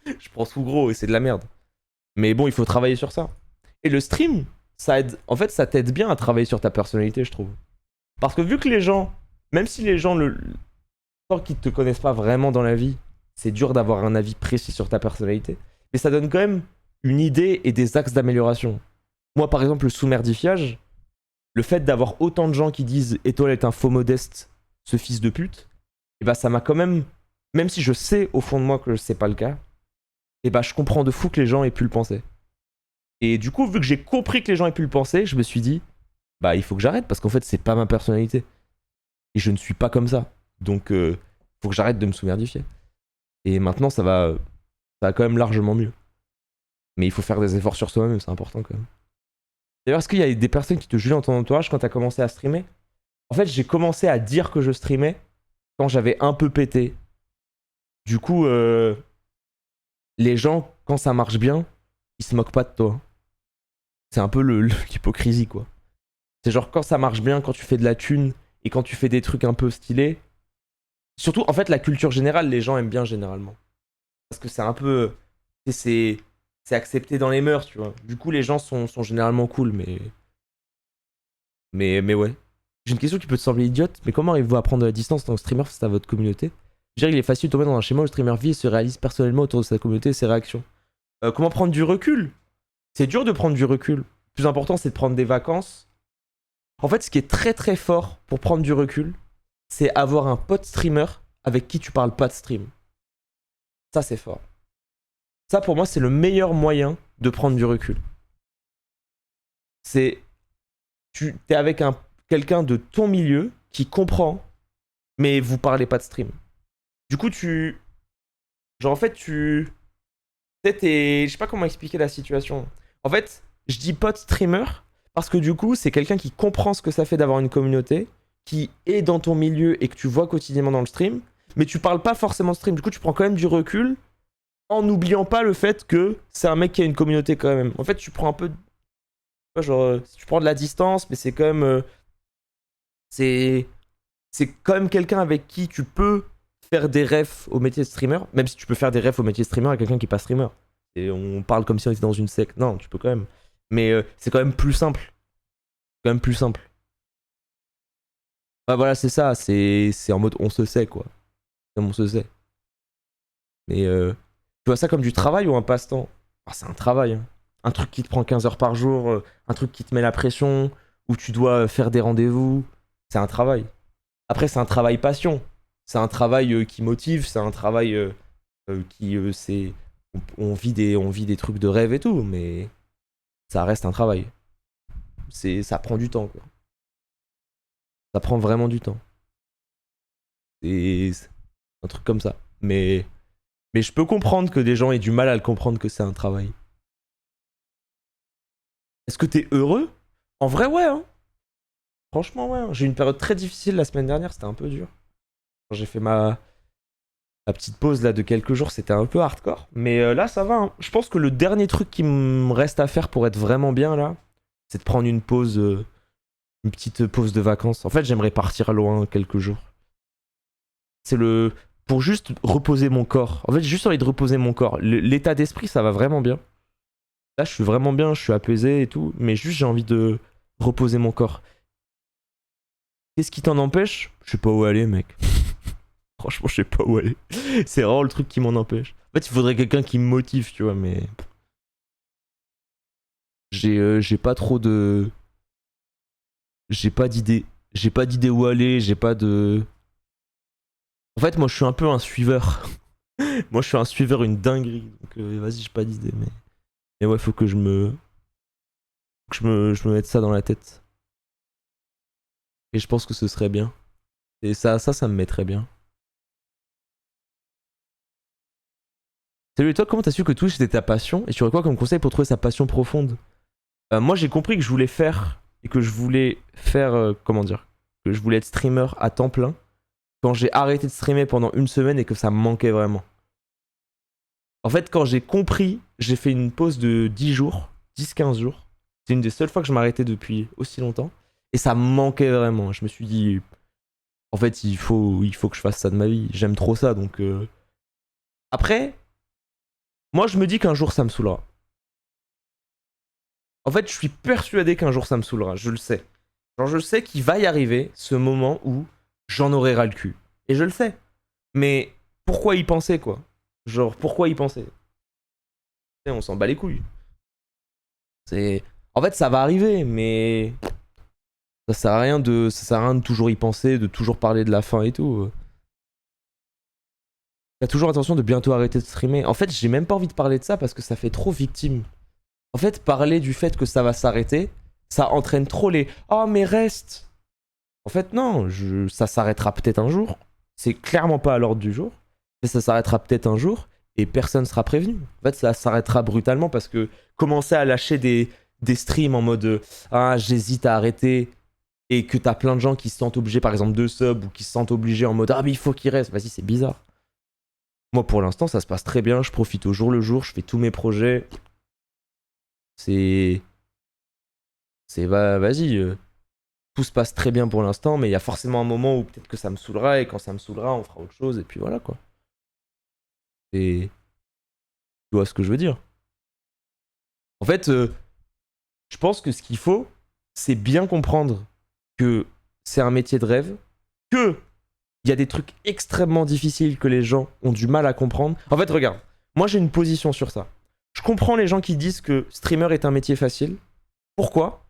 Je prends tout gros, et c'est de la merde. Mais bon, il faut travailler sur ça. Et le stream, ça aide... En fait, ça t'aide bien à travailler sur ta personnalité, je trouve. Parce que vu que les gens, même si les gens qui te connaissent pas vraiment dans la vie, c'est dur d'avoir un avis précis sur ta personnalité, mais ça donne quand même une idée et des axes d'amélioration. Moi, par exemple, le sous-merdifiage, le fait d'avoir autant de gens qui disent « Étoile est un faux modeste, ce fils de pute », et bah ça m'a quand même si je sais au fond de moi que c'est pas le cas, et bah je comprends de fou que les gens aient pu le penser. Et du coup, vu que j'ai compris que les gens aient pu le penser, je me suis dit bah il faut que j'arrête, parce qu'en fait, c'est pas ma personnalité. Et je ne suis pas comme ça. Donc Faut que j'arrête de me sous-merdifier. Et maintenant, ça va quand même largement mieux. Mais il faut faire des efforts sur soi-même, c'est important quand même. D'ailleurs, est-ce qu'il y a des personnes qui te jugeaient dans ton entourage quand t'as commencé à streamer? En fait, j'ai commencé à dire que je streamais quand j'avais un peu pété. Du coup, les gens, quand ça marche bien, ils se moquent pas de toi. C'est un peu l'hypocrisie, quoi. C'est genre quand ça marche bien, quand tu fais de la thune et quand tu fais des trucs un peu stylés. Surtout, en fait, la culture générale, les gens aiment bien généralement. Parce que c'est un peu... C'est accepté dans les mœurs, tu vois. Du coup, les gens sont généralement cool, mais ouais. J'ai une question qui peut te sembler idiote, mais comment arrivez-vous à prendre de la distance en tant que streamer face à votre communauté? Je dirais qu'il est facile de tomber dans un schéma où le streamer vit et se réalise personnellement autour de sa communauté et ses réactions. Comment prendre du recul? C'est dur de prendre du recul. Le plus important, c'est de prendre des vacances. En fait, ce qui est très très fort pour prendre du recul, c'est avoir un pote streamer avec qui tu parles pas de stream. Ça, c'est fort. Ça, pour moi, c'est le meilleur moyen de prendre du recul. C'est... Tu es avec quelqu'un de ton milieu qui comprend, mais vous parlez pas de stream. Du coup, genre, en fait, je sais pas comment expliquer la situation. En fait, je dis pote streamer parce que du coup, c'est quelqu'un qui comprend ce que ça fait d'avoir une communauté, qui est dans ton milieu et que tu vois quotidiennement dans le stream, mais tu parles pas forcément de stream. Du coup, tu prends quand même du recul en n'oubliant pas le fait que c'est un mec qui a une communauté quand même. En fait, tu prends un peu... Genre, tu prends de la distance, mais c'est quand même... c'est quand même quelqu'un avec qui tu peux faire des refs au métier de streamer, même si tu peux faire des refs au métier de streamer avec quelqu'un qui est pas streamer. Et on parle comme si on était dans une secte. Non, tu peux quand même. Mais c'est quand même plus simple. Quand même plus simple. Bah voilà, c'est ça. C'est en mode on se sait, quoi. Comme on se sait. Mais tu vois ça comme du travail ou un passe-temps? Ah, c'est un travail. Hein. Un truc qui te prend 15 heures par jour, un truc qui te met la pression, où tu dois faire des rendez-vous. C'est un travail. Après, c'est un travail passion. C'est un travail qui motive, c'est un travail qui... c'est... On vit des trucs de rêve et tout, mais ça reste un travail. Ça prend du temps, quoi. Ça prend vraiment du temps. C'est un truc comme ça. Mais je peux comprendre que des gens aient du mal à le comprendre que c'est un travail. Est-ce que t'es heureux? En vrai, ouais, hein. Franchement, ouais. J'ai eu une période très difficile la semaine dernière, c'était un peu dur. Quand j'ai fait ma petite pause là de quelques jours, c'était un peu hardcore. Mais là, ça va. Hein. Je pense que le dernier truc qui me reste à faire pour être vraiment bien là, c'est de prendre une pause, une petite pause de vacances. En fait, j'aimerais partir loin quelques jours. C'est pour juste reposer mon corps. En fait, j'ai juste envie de reposer mon corps. L'état d'esprit, ça va vraiment bien. Là, je suis vraiment bien, je suis apaisé et tout. Mais juste, j'ai envie de reposer mon corps. Qu'est-ce qui t'en empêche? Je sais pas où aller, mec. Franchement, je sais pas où aller. C'est vraiment le truc qui m'en empêche. En fait, il faudrait quelqu'un qui me motive, tu vois, mais... J'ai pas trop de... J'ai pas d'idée. J'ai pas d'idée où aller, j'ai pas de... En fait, moi, je suis un peu un suiveur. Moi, je suis un suiveur, une dinguerie. Donc, vas-y, j'ai pas d'idée, mais... Mais ouais, faut que je me mette ça dans la tête. Et je pense que ce serait bien. Et ça me mettrait bien. Salut, et toi, comment t'as su que Twitch était ta passion? Et tu aurais quoi comme conseil pour trouver sa passion profonde? Moi, j'ai compris que je voulais faire... Et que je voulais faire... comment dire? Que je voulais être streamer à temps plein. Quand j'ai arrêté de streamer pendant une semaine et que ça me manquait vraiment. En fait, quand j'ai compris, j'ai fait une pause de 10 jours. 10-15 jours. C'est une des seules fois que je m'arrêtais depuis aussi longtemps. Et ça me manquait vraiment. Je me suis dit... En fait, il faut que je fasse ça de ma vie. J'aime trop ça, donc... Après... Moi, je me dis qu'un jour, ça me saoulera. En fait, je suis persuadé qu'un jour, ça me saoulera. Je le sais. Genre, je sais qu'il va y arriver ce moment où j'en aurai ras le cul. Et je le sais. Mais pourquoi y penser, quoi? Genre, pourquoi y penser? On s'en bat les couilles. En fait, ça va arriver, mais... Ça sert à rien de toujours y penser, de toujours parler de la fin et tout. T'as toujours l'intention de bientôt arrêter de streamer. En fait, j'ai même pas envie de parler de ça parce que ça fait trop victime. En fait, parler du fait que ça va s'arrêter, ça entraîne trop les « Oh, mais reste !» En fait, non, ça s'arrêtera peut-être un jour. c'est clairement pas à l'ordre du jour, mais ça s'arrêtera peut-être un jour et personne sera prévenu. En fait, ça s'arrêtera brutalement parce que commencer à lâcher des streams en mode ah, j'hésite à arrêter et que t'as plein de gens qui se sentent obligés, par exemple, de sub ou qui se sentent obligés en mode ah, mais il faut qu'il reste. Vas-y, c'est bizarre. Moi, pour l'instant, ça se passe très bien. Je profite au jour le jour, je fais tous mes projets. Vas-y. Tout se passe très bien pour l'instant, mais il y a forcément un moment où peut-être que ça me saoulera, et quand ça me saoulera, on fera autre chose, et puis voilà quoi. Et tu vois ce que je veux dire. En fait, je pense que ce qu'il faut, c'est bien comprendre que c'est un métier de rêve, que il y a des trucs extrêmement difficiles que les gens ont du mal à comprendre. En fait, regarde, moi j'ai une position sur ça. Je comprends les gens qui disent que streamer est un métier facile. Pourquoi ?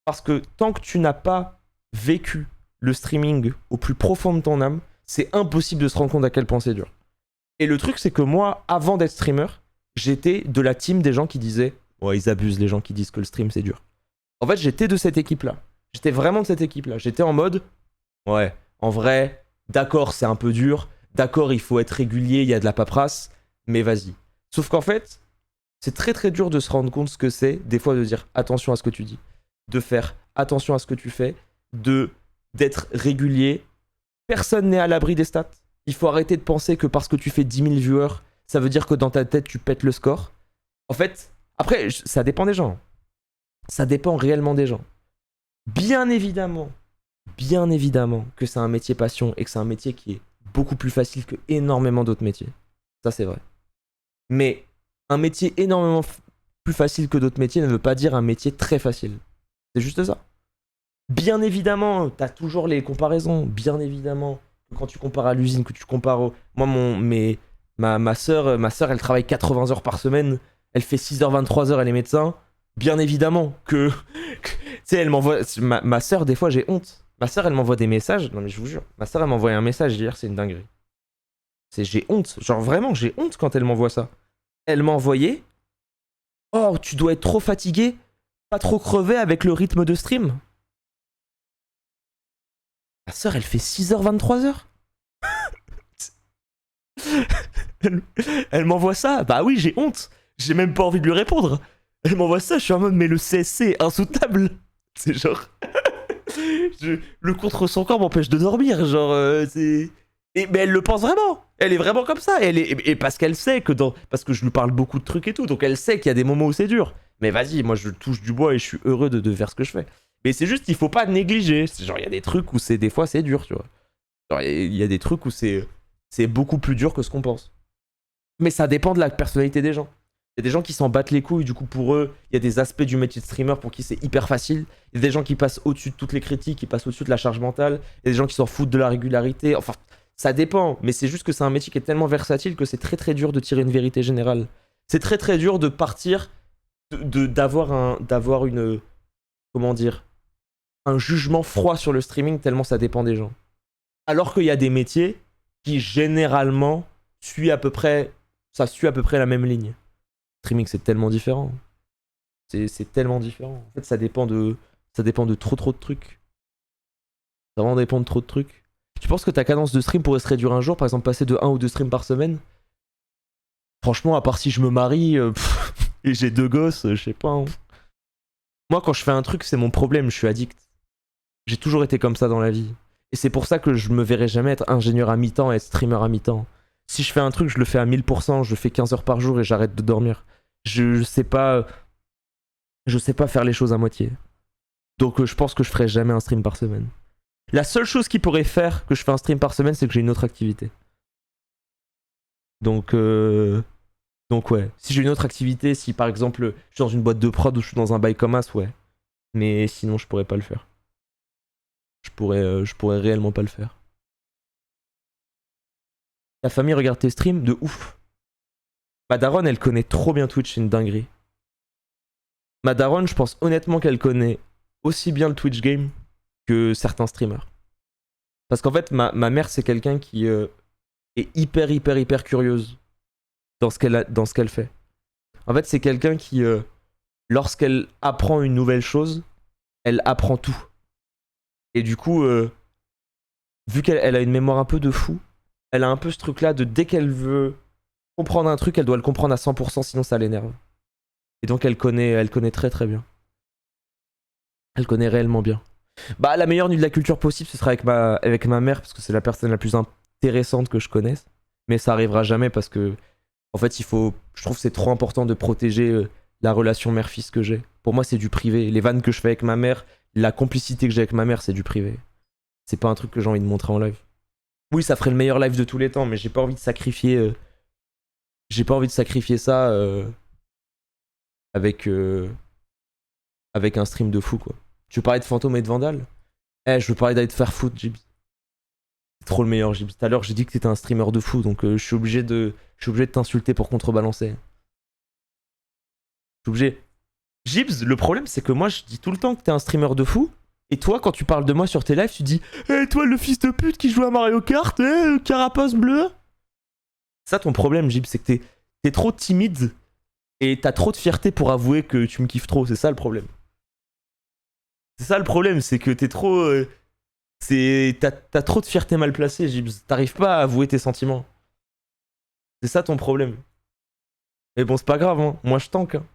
Parce que tant que tu n'as pas vécu le streaming au plus profond de ton âme, c'est impossible de se rendre compte à quel point c'est dur. Et le truc, c'est que moi, avant d'être streamer, j'étais de la team des gens qui disaient « Ouais, ils abusent les gens qui disent que le stream, c'est dur. » En fait, j'étais de cette équipe-là. J'étais vraiment de cette équipe-là. J'étais en mode « Ouais, en vrai, d'accord, c'est un peu dur. D'accord, il faut être régulier, il y a de la paperasse. Mais vas-y. » Sauf qu'en fait, c'est très très dur de se rendre compte ce que c'est, des fois de dire « Attention à ce que tu dis. » De faire attention à ce que tu fais, d'être régulier. Personne n'est à l'abri des stats. Il faut arrêter de penser que parce que tu fais 10 000 viewers, ça veut dire que dans ta tête, tu pètes le score. En fait, après, ça dépend des gens. Ça dépend réellement des gens. Bien évidemment que c'est un métier passion et que c'est un métier qui est beaucoup plus facile que énormément d'autres métiers. Ça, c'est vrai. Mais un métier énormément plus facile que d'autres métiers ne veut pas dire un métier très facile. C'est juste ça. Bien évidemment, t'as toujours les comparaisons. Bien évidemment, quand tu compares à l'usine, que tu compares au... Moi, ma sœur, elle travaille 80 heures par semaine. Elle fait 6h, 23h, elle est médecin. Bien évidemment que... tu sais, elle m'envoie... Ma sœur, des fois, j'ai honte. Ma sœur, elle m'envoie des messages. Non, mais je vous jure. Ma sœur, elle m'a envoyé un message hier, c'est une dinguerie. J'ai honte. Genre, vraiment, j'ai honte quand elle m'envoie ça. Elle m'a envoyé... Oh, tu dois être trop fatigué. Pas trop crevé avec le rythme de stream. Ma sœur, elle fait 6h, 23h. Elle m'envoie ça. Bah oui, j'ai honte. J'ai même pas envie de lui répondre. Elle m'envoie ça, je suis en mode, mais le CSC est insoutenable. C'est genre... Le contre son corps m'empêche de dormir. Genre, c'est... mais elle le pense vraiment. Elle est vraiment comme ça. Et parce qu'elle sait que parce que je lui parle beaucoup de trucs et tout. Donc elle sait qu'il y a des moments où c'est dur. Mais vas-y, moi je touche du bois et je suis heureux de faire ce que je fais. Mais c'est juste, il faut pas négliger. Genre, il y a des trucs où des fois c'est dur, tu vois. Genre, il y a des trucs où c'est beaucoup plus dur que ce qu'on pense. Mais ça dépend de la personnalité des gens. Il y a des gens qui s'en battent les couilles, du coup pour eux, il y a des aspects du métier de streamer pour qui c'est hyper facile. Il y a des gens qui passent au-dessus de toutes les critiques, qui passent au-dessus de la charge mentale. Il y a des gens qui s'en foutent de la régularité. Enfin, ça dépend. Mais c'est juste que c'est un métier qui est tellement versatile que c'est très très dur de tirer une vérité générale. C'est très très dur de partir, d'avoir une... Comment dire, un jugement froid sur le streaming tellement ça dépend des gens. Alors qu'il y a des métiers qui généralement suit à peu près la même ligne. Le streaming, c'est tellement différent. C'est tellement différent. En fait, ça dépend de trop de trucs. Ça vraiment dépend de trop de trucs. Tu penses que ta cadence de stream pourrait se réduire un jour, par exemple passer de 1 ou 2 streams par semaine? Franchement, à part si je me marie et j'ai 2 gosses, je sais pas. Hein. Moi, quand je fais un truc, c'est mon problème, je suis addict. J'ai toujours été comme ça dans la vie. Et c'est pour ça que je me verrai jamais être ingénieur à mi-temps et être streamer à mi-temps. Si je fais un truc, je le fais à 1000%, je fais 15 heures par jour et j'arrête de dormir. Je sais pas faire les choses à moitié. Donc je pense que je ferai jamais un stream par semaine. La seule chose qui pourrait faire que je fais un stream par semaine, c'est que j'ai une autre activité. Donc ouais. Si j'ai une autre activité, si par exemple je suis dans une boîte de prod ou je suis dans un bail comme as, ouais. Mais sinon je pourrais pas le faire. Je pourrais réellement pas le faire. Ta famille regarde tes streams de ouf. Ma daronne, elle connaît trop bien Twitch, c'est une dinguerie. Ma daronne, je pense honnêtement qu'elle connaît aussi bien le Twitch game que certains streamers. Parce qu'en fait, ma mère, c'est quelqu'un qui est hyper curieuse dans ce qu'elle fait. En fait, c'est quelqu'un qui, lorsqu'elle apprend une nouvelle chose, elle apprend tout. Et du coup, vu qu'elle a une mémoire un peu de fou, elle a un peu ce truc-là de dès qu'elle veut comprendre un truc, elle doit le comprendre à 100%, sinon ça l'énerve. Et donc elle connaît très très bien. Elle connaît réellement bien. Bah la meilleure nuit de la culture possible, ce sera avec ma mère, parce que c'est la personne la plus intéressante que je connaisse. Mais ça arrivera jamais parce que, en fait, je trouve que c'est trop important de protéger la relation mère-fils que j'ai. Pour moi, c'est du privé. Les vannes que je fais avec ma mère, la complicité que j'ai avec ma mère, c'est du privé. C'est pas un truc que j'ai envie de montrer en live. Oui, ça ferait le meilleur live de tous les temps, mais j'ai pas envie de sacrifier. J'ai pas envie de sacrifier ça avec un stream de fou, quoi. Tu veux parler de Fantôme et de Vandal? Je veux parler d'aller te faire foutre, Gibbs. C'est trop le meilleur, Gibbs. Tout à l'heure, j'ai dit que t'étais un streamer de fou, donc je suis obligé de t'insulter pour contrebalancer. Je suis obligé. Gibbs, le problème, c'est que moi, je dis tout le temps que t'es un streamer de fou, et toi, quand tu parles de moi sur tes lives, tu dis toi, le fils de pute qui joue à Mario Kart, carapace bleue. Ça, ton problème, Gibbs, c'est que t'es trop timide, et t'as trop de fierté pour avouer que tu me kiffes trop, c'est ça le problème. C'est ça le problème, c'est que t'es trop... T'as trop de fierté mal placée, Gibbs. T'arrives pas à avouer tes sentiments. C'est ça ton problème. Mais bon, c'est pas grave, hein. Moi je tank. Hein.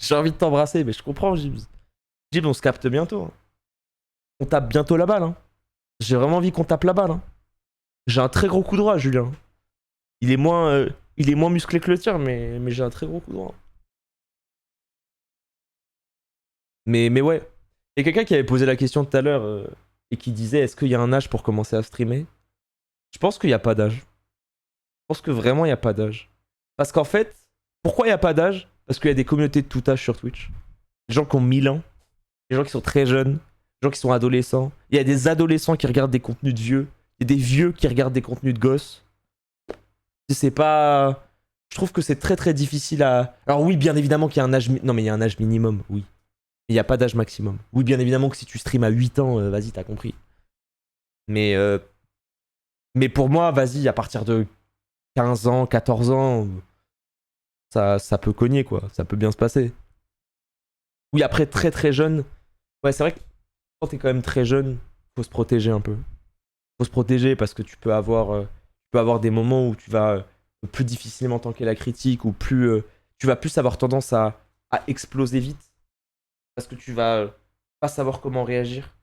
J'ai envie de t'embrasser, mais je comprends, Gibbs. Gibbs, on se capte bientôt. Hein. On tape bientôt la balle. Hein. J'ai vraiment envie qu'on tape la balle. Hein. J'ai un très gros coup droit, Julien. Il est moins musclé que le tien, mais j'ai un très gros coup droit. Mais ouais. Il y a quelqu'un qui avait posé la question tout à l'heure et qui disait est-ce qu'il y a un âge pour commencer à streamer? Je pense qu'il n'y a pas d'âge. Je pense que vraiment il n'y a pas d'âge. Parce qu'en fait, pourquoi il n'y a pas d'âge? Parce qu'il y a des communautés de tout âge sur Twitch. Les gens qui ont 1000 ans, les gens qui sont très jeunes, les gens qui sont adolescents. Il y a des adolescents qui regardent des contenus de vieux. Il y a des vieux qui regardent des contenus de gosses. C'est pas... Je trouve que c'est très très difficile à... Alors oui, bien évidemment qu'il y a un âge... Non mais il y a un âge minimum, oui. Il n'y a pas d'âge maximum. Oui, bien évidemment que si tu streams à 8 ans, vas-y, t'as compris. Mais pour moi, vas-y, à partir de 15 ans, 14 ans, ça peut cogner, quoi. Ça peut bien se passer. Oui, après, très très jeune. Ouais, c'est vrai que quand t'es quand même très jeune, faut se protéger un peu. Faut se protéger parce que tu peux avoir des moments où tu vas plus difficilement tanker la critique ou plus, tu vas plus avoir tendance à exploser vite. Parce que tu vas pas savoir comment réagir.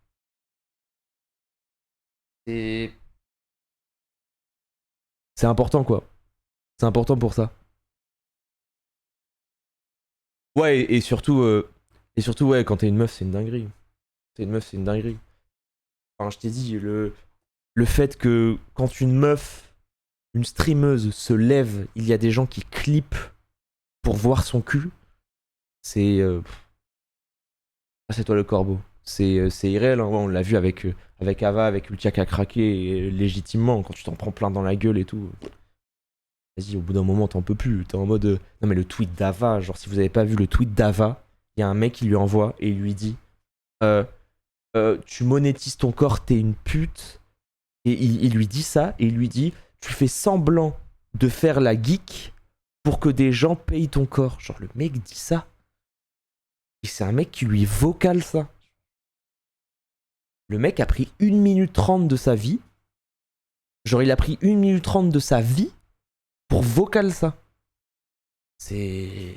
C'est important, quoi. C'est important pour ça. Ouais, et surtout, ouais, quand t'es une meuf, c'est une dinguerie. T'es une meuf, c'est une dinguerie. Enfin, je t'ai dit, le fait que quand une meuf, une streameuse se lève, il y a des gens qui clippent pour voir son cul, c'est... c'est toi le corbeau. C'est irréel, hein. Ouais, on l'a vu avec Ava, avec Ultia qui a craqué légitimement, quand tu t'en prends plein dans la gueule et tout. Vas-y, au bout d'un moment, t'en peux plus. T'es en mode... Non mais le tweet d'Ava, genre si vous avez pas vu le tweet d'Ava, il y a un mec qui lui envoie et il lui dit tu monétises ton corps, t'es une pute. Et il lui dit ça, et il lui dit tu fais semblant de faire la geek pour que des gens payent ton corps. Genre le mec dit ça. Et c'est un mec qui lui vocale ça. Le mec a pris 1 minute 30 de sa vie. Genre, il a pris 1 minute 30 de sa vie pour vocal ça. C'est...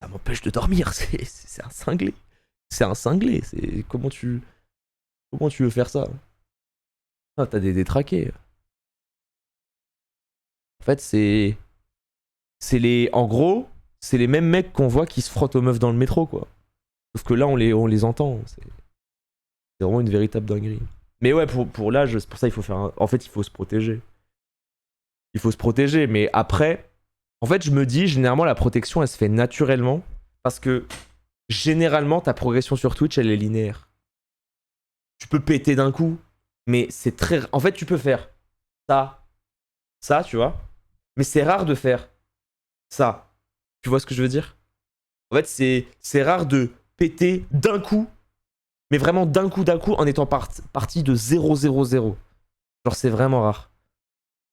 Ça m'empêche de dormir. C'est un cinglé. C'est un cinglé. Comment tu veux faire ça? Ah, t'as des détraqués. En fait, En gros... C'est les mêmes mecs qu'on voit qui se frottent aux meufs dans le métro, quoi. Sauf que là, on les entend. C'est vraiment une véritable dinguerie. Mais ouais, pour l'âge, c'est pour ça qu'il faut faire... En fait, il faut se protéger. Il faut se protéger, mais après... En fait, je me dis, généralement, la protection, elle se fait naturellement. Parce que, généralement, ta progression sur Twitch, elle est linéaire. Tu peux péter d'un coup, mais c'est très... En fait, tu peux faire ça, tu vois. Mais c'est rare de faire ça. Tu vois ce que je veux dire? En fait, c'est rare de péter d'un coup, mais vraiment d'un coup, en étant parti de 0-0-0. Genre, c'est vraiment rare.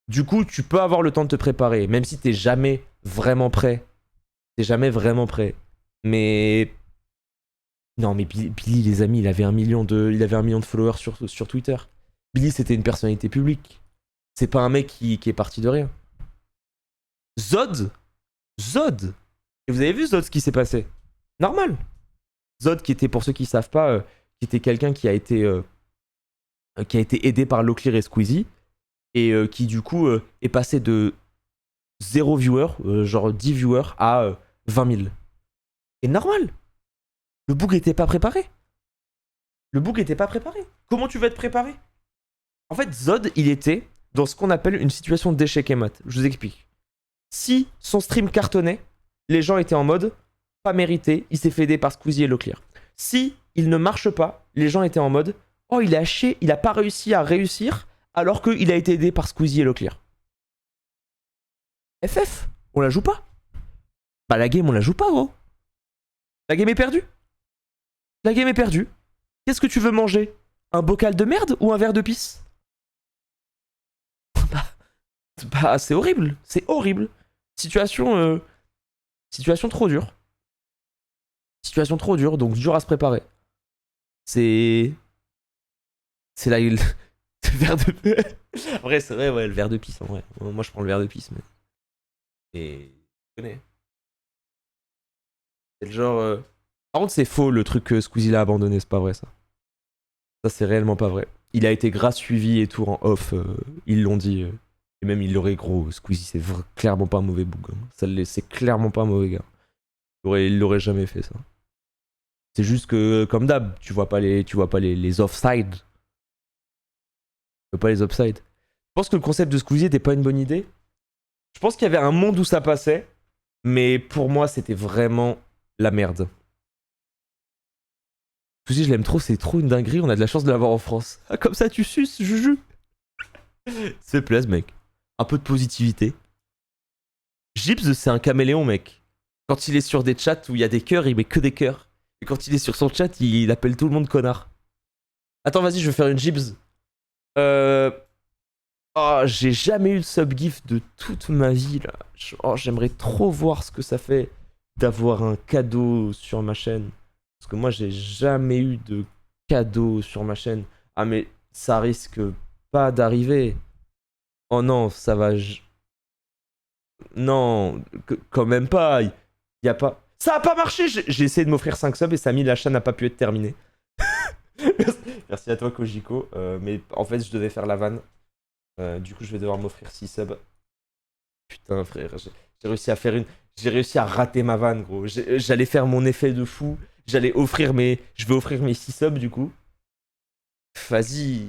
Du coup, tu peux avoir le temps de te préparer, même si t'es jamais vraiment prêt. Mais... Non, mais Billy, les amis, il avait 1 million de followers sur Twitter. Billy, c'était une personnalité publique. C'est pas un mec qui est parti de rien. Zod. Et vous avez vu Zod, ce qui s'est passé? Normal. Zod, qui était, pour ceux qui savent pas, qui était quelqu'un qui a été aidé par Locklear et Squeezie, et qui du coup est passé de 0 viewer, genre 10 viewers, à 20 000. Et normal. Le book était pas préparé. Comment tu vas être préparé? En fait, Zod, il était dans ce qu'on appelle une situation d'échec et mat. Je vous explique. Si son stream cartonnait, les gens étaient en mode pas mérité, il s'est fait aider par Squeezie et Locklear. Si il ne marche pas, les gens étaient en mode oh, il a haché, il a pas réussi à réussir alors qu'il a été aidé par Squeezie et Locklear. FF, on la joue pas. Bah la game, on la joue pas, gros. La game est perdue. Qu'est-ce que tu veux manger? Un bocal de merde ou un verre de pisse? Bah c'est horrible. Situation trop dure. Donc dur à se préparer. C'est là le verre de... En vrai, c'est vrai, ouais, le verre de pisse, en vrai. Moi, je prends le verre de pisse, mais... Et... Je connais. C'est le genre... Par contre, c'est faux, le truc que Squeezie l'a abandonné, c'est pas vrai, ça. Ça, c'est réellement pas vrai. Il a été grave suivi et tout en off, ils l'ont dit. Et même, il l'aurait, gros, Squeezie, c'est clairement pas un mauvais boug. Hein. C'est clairement pas un mauvais gars. Il l'aurait jamais fait, ça. C'est juste que, comme d'hab, tu vois pas les offside. Pas les upside. Je pense que le concept de Squeezie était pas une bonne idée. Je pense qu'il y avait un monde où ça passait, mais pour moi, c'était vraiment la merde. Squeezie, je l'aime trop, c'est trop une dinguerie, on a de la chance de l'avoir en France. Ah, comme ça, tu suces, Juju. C'est plaise, mec. Un peu de positivité. Gibbs, c'est un caméléon, mec. Quand il est sur des chats où il y a des cœurs, il met que des cœurs. Et quand il est sur son chat, il appelle tout le monde connard. Attends, vas-y, je vais faire une Gibbs. Oh, j'ai jamais eu de sub-gift de toute ma vie, là. J'aimerais trop voir ce que ça fait d'avoir un cadeau sur ma chaîne. Parce que moi, j'ai jamais eu de cadeau sur ma chaîne. Ah, mais ça risque pas d'arriver. Oh non, ça va... Non, quand même pas. Y a pas... Ça a pas marché. J'ai essayé de m'offrir 5 subs et Samy, la chaîne n'a pas pu être terminée. Merci à toi, Kojiko. Mais en fait, je devais faire la vanne. Du coup, je vais devoir m'offrir 6 subs. Putain, frère, j'ai réussi à faire une... J'ai réussi à rater ma vanne, gros. J'allais faire mon effet de fou. J'allais offrir mes... Je vais offrir mes 6 subs, du coup. Vas-y.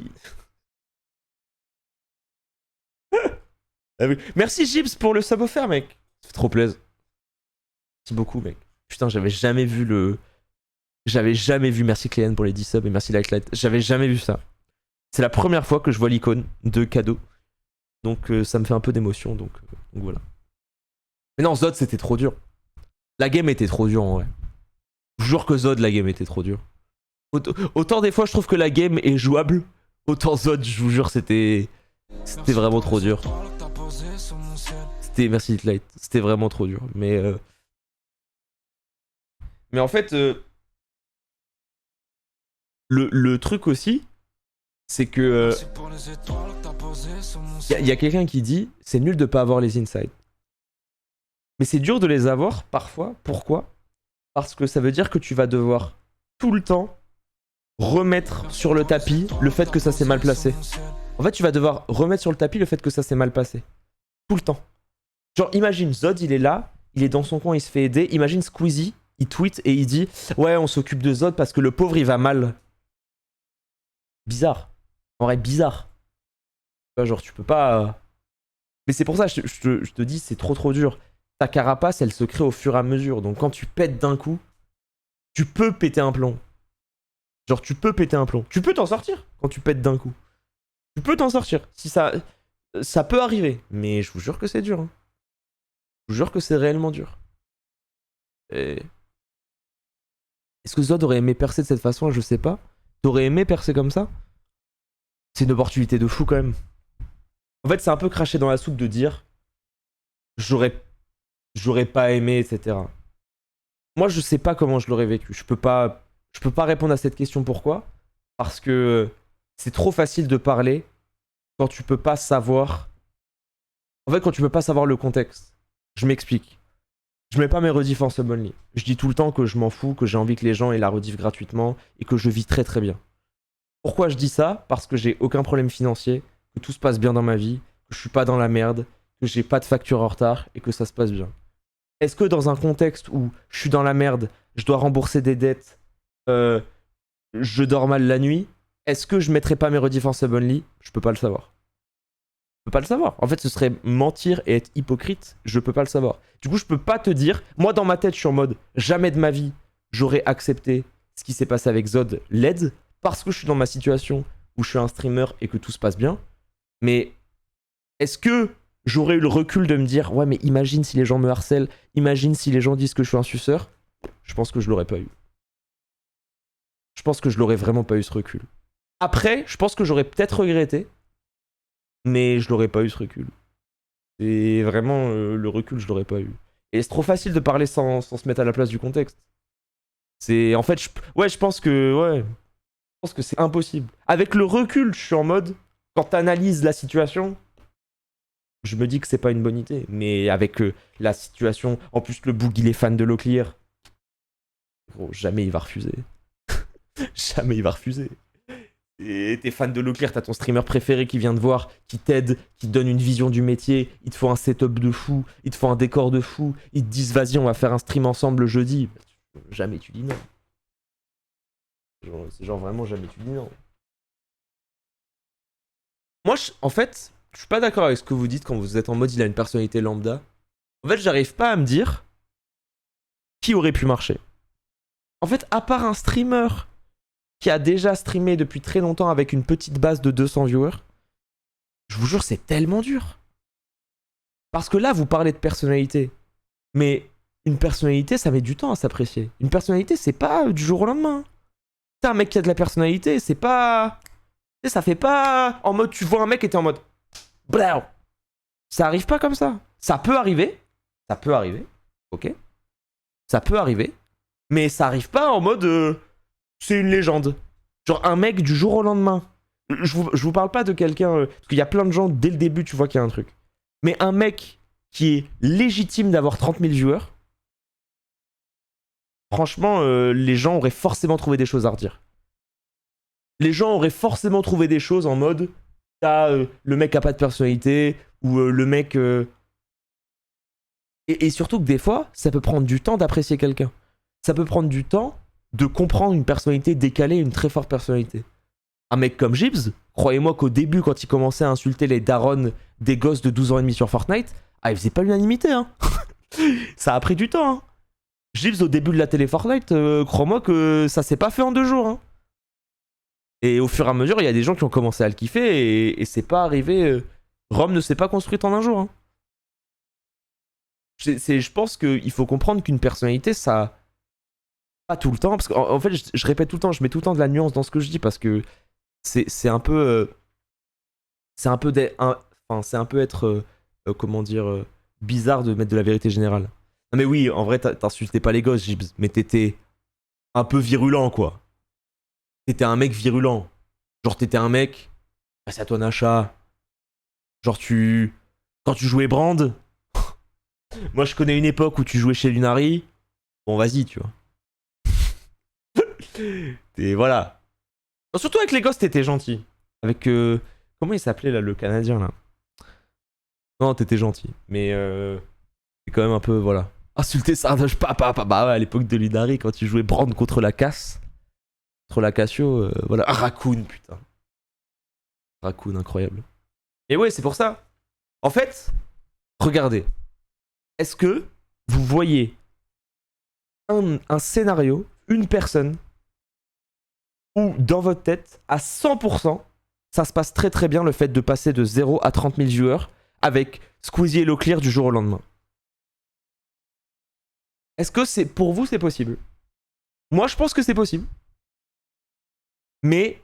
Merci, Gibbs, pour le sub offert, mec. Ça fait trop plaisir. Merci beaucoup, mec. Putain, j'avais jamais vu le... J'avais jamais vu, merci Cléenne pour les 10 subs et merci Lightlight. J'avais jamais vu ça. C'est la première fois que je vois l'icône de cadeau. Donc ça me fait un peu d'émotion, donc voilà. Mais non, Zod, c'était trop dur. La game était trop dure, en vrai. Je vous jure que Zod, la game était trop dure. Autant des fois, je trouve que la game est jouable. Autant Zod, je vous jure, c'était vraiment trop dur. Merci Lightlight. C'était vraiment trop dur. Mais en fait... Le truc aussi, c'est que y a quelqu'un qui dit c'est nul de pas avoir les insides. Mais c'est dur de les avoir parfois. Pourquoi? Parce que ça veut dire que tu vas devoir tout le temps remettre sur le tapis le fait que ça s'est mal placé. En fait, tu vas devoir remettre sur le tapis le fait que ça s'est mal passé. Tout le temps. Genre, imagine Zod, il est là, il est dans son coin, il se fait aider. Imagine Squeezie, il tweet et il dit ouais, on s'occupe de Zod parce que le pauvre il va mal. Bizarre. En vrai, bizarre. Genre, tu peux pas... Mais c'est pour ça, je te dis, c'est trop dur. Ta carapace, elle se crée au fur et à mesure. Donc quand tu pètes d'un coup, tu peux péter un plomb. Genre, tu peux péter un plomb. Tu peux t'en sortir quand tu pètes d'un coup. Tu peux t'en sortir. Si ça peut arriver. Mais je vous jure que c'est dur. Hein. Je vous jure que c'est réellement dur. Et... Est-ce que Zod aurait aimé percer de cette façon? Je sais pas. T'aurais aimé percer comme ça? C'est une opportunité de fou quand même. En fait, c'est un peu craché dans la soupe de dire j'aurais pas aimé, etc. Moi, je sais pas comment je l'aurais vécu. Je peux pas répondre à cette question. Pourquoi? Parce que c'est trop facile de parler quand tu peux pas savoir. En fait, quand tu peux pas savoir le contexte. Je m'explique. Je mets pas mes rediffs en sub-only. Je dis tout le temps que je m'en fous, que j'ai envie que les gens aient la rediff gratuitement et que je vis très très bien. Pourquoi je dis ça? Parce que j'ai aucun problème financier, que tout se passe bien dans ma vie, que je suis pas dans la merde, que j'ai pas de facture en retard et que ça se passe bien. Est-ce que dans un contexte où je suis dans la merde, je dois rembourser des dettes, je dors mal la nuit, est-ce que je mettrais pas mes rediffs en sub-only? Je peux pas le savoir. Je peux pas le savoir. En fait, ce serait mentir et être hypocrite. Je peux pas le savoir. Du coup, je peux pas te dire. Moi, dans ma tête, je suis en mode jamais de ma vie, j'aurais accepté ce qui s'est passé avec Zod LED parce que je suis dans ma situation où je suis un streamer et que tout se passe bien. Mais est-ce que j'aurais eu le recul de me dire ouais, mais imagine si les gens me harcèlent, imagine si les gens disent que je suis un suceur? Je pense que je l'aurais pas eu. Je pense que je l'aurais vraiment pas eu ce recul. Après, je pense que j'aurais peut-être regretté. Mais je l'aurais pas eu ce recul. Et vraiment, le recul, je l'aurais pas eu. Et c'est trop facile de parler sans se mettre à la place du contexte. C'est... En fait, je pense que c'est impossible. Avec le recul, je suis en mode... Quand t'analyses la situation, je me dis que c'est pas une bonne idée. Mais avec la situation... En plus, le Boog, il est fan de Locklear. Gros, jamais il va refuser. Jamais il va refuser. Et t'es fan de Locklear, t'as ton streamer préféré qui vient te voir, qui t'aide, qui te donne une vision du métier, il te faut un setup de fou, il te faut un décor de fou, ils te disent vas-y on va faire un stream ensemble le jeudi. Jamais tu dis non. C'est genre vraiment jamais tu dis non. Moi en fait, je suis pas d'accord avec ce que vous dites quand vous êtes en mode il a une personnalité lambda. En fait j'arrive pas à me dire qui aurait pu marcher. En fait à part un streamer qui a déjà streamé depuis très longtemps avec une petite base de 200 viewers, je vous jure, c'est tellement dur. Parce que là, vous parlez de personnalité. Mais une personnalité, ça met du temps à s'apprécier. Une personnalité, c'est pas du jour au lendemain. T'as un mec qui a de la personnalité, c'est pas... Tu sais, ça fait pas... En mode, tu vois un mec et t'es en mode... Blah. Ça arrive pas comme ça. Ça peut arriver. Ça peut arriver. Ok. Ça peut arriver. Mais ça arrive pas en mode... c'est une légende. Genre un mec du jour au lendemain. Je vous parle pas de quelqu'un... parce qu'il y a plein de gens, dès le début, tu vois qu'il y a un truc. Mais un mec qui est légitime d'avoir 30 000 viewers, franchement, les gens auraient forcément trouvé des choses à redire. Les gens auraient forcément trouvé des choses en mode... t'as le mec a pas de personnalité, ou le mec... Et surtout que des fois, ça peut prendre du temps d'apprécier quelqu'un. Ça peut prendre du temps de comprendre une personnalité décalée, une très forte personnalité. Un mec comme Gibbs, croyez-moi qu'au début, quand il commençait à insulter les darons des gosses de 12 ans et demi sur Fortnite, il faisait pas l'unanimité, hein. Ça a pris du temps, hein. Gibbs, au début de la télé Fortnite, crois-moi que ça s'est pas fait en 2 jours, hein. Et au fur et à mesure, il y a des gens qui ont commencé à le kiffer et c'est pas arrivé... Rome ne s'est pas construite en un jour, hein. Je pense qu'il faut comprendre qu'une personnalité, ça... Pas tout le temps, parce qu'en fait, je répète tout le temps, je mets tout le temps de la nuance dans ce que je dis, parce que c'est un peu... c'est un peu être... comment dire... bizarre de mettre de la vérité générale. Non mais oui, en vrai, t'insultais pas les gosses, Gibbs, mais t'étais un peu virulent, quoi. T'étais un mec virulent. Genre, t'étais un mec... c'est à toi, Nacha. Genre, quand tu jouais Brand... Moi, je connais une époque où tu jouais chez Lunari. Bon, vas-y, tu vois. Et voilà. Surtout avec les gosses, t'étais gentil. Avec... comment il s'appelait, là, le Canadien, là? Non, t'étais gentil. Mais... c'est quand même un peu... Voilà. Insulter Sardoche, papa. Bah ouais, à l'époque de Lunari, quand tu jouais Brand contre la Casse. Contre la Cassio, voilà. Ah, Raccoon, putain. Raccoon, incroyable. Et ouais, c'est pour ça. En fait, regardez. Est-ce que vous voyez un scénario, une personne, où dans votre tête, à 100%, ça se passe très très bien le fait de passer de 0 à 30 000 viewers avec Squeezie et Locklear du jour au lendemain? Est-ce que c'est pour vous c'est possible? Moi je pense que c'est possible. Mais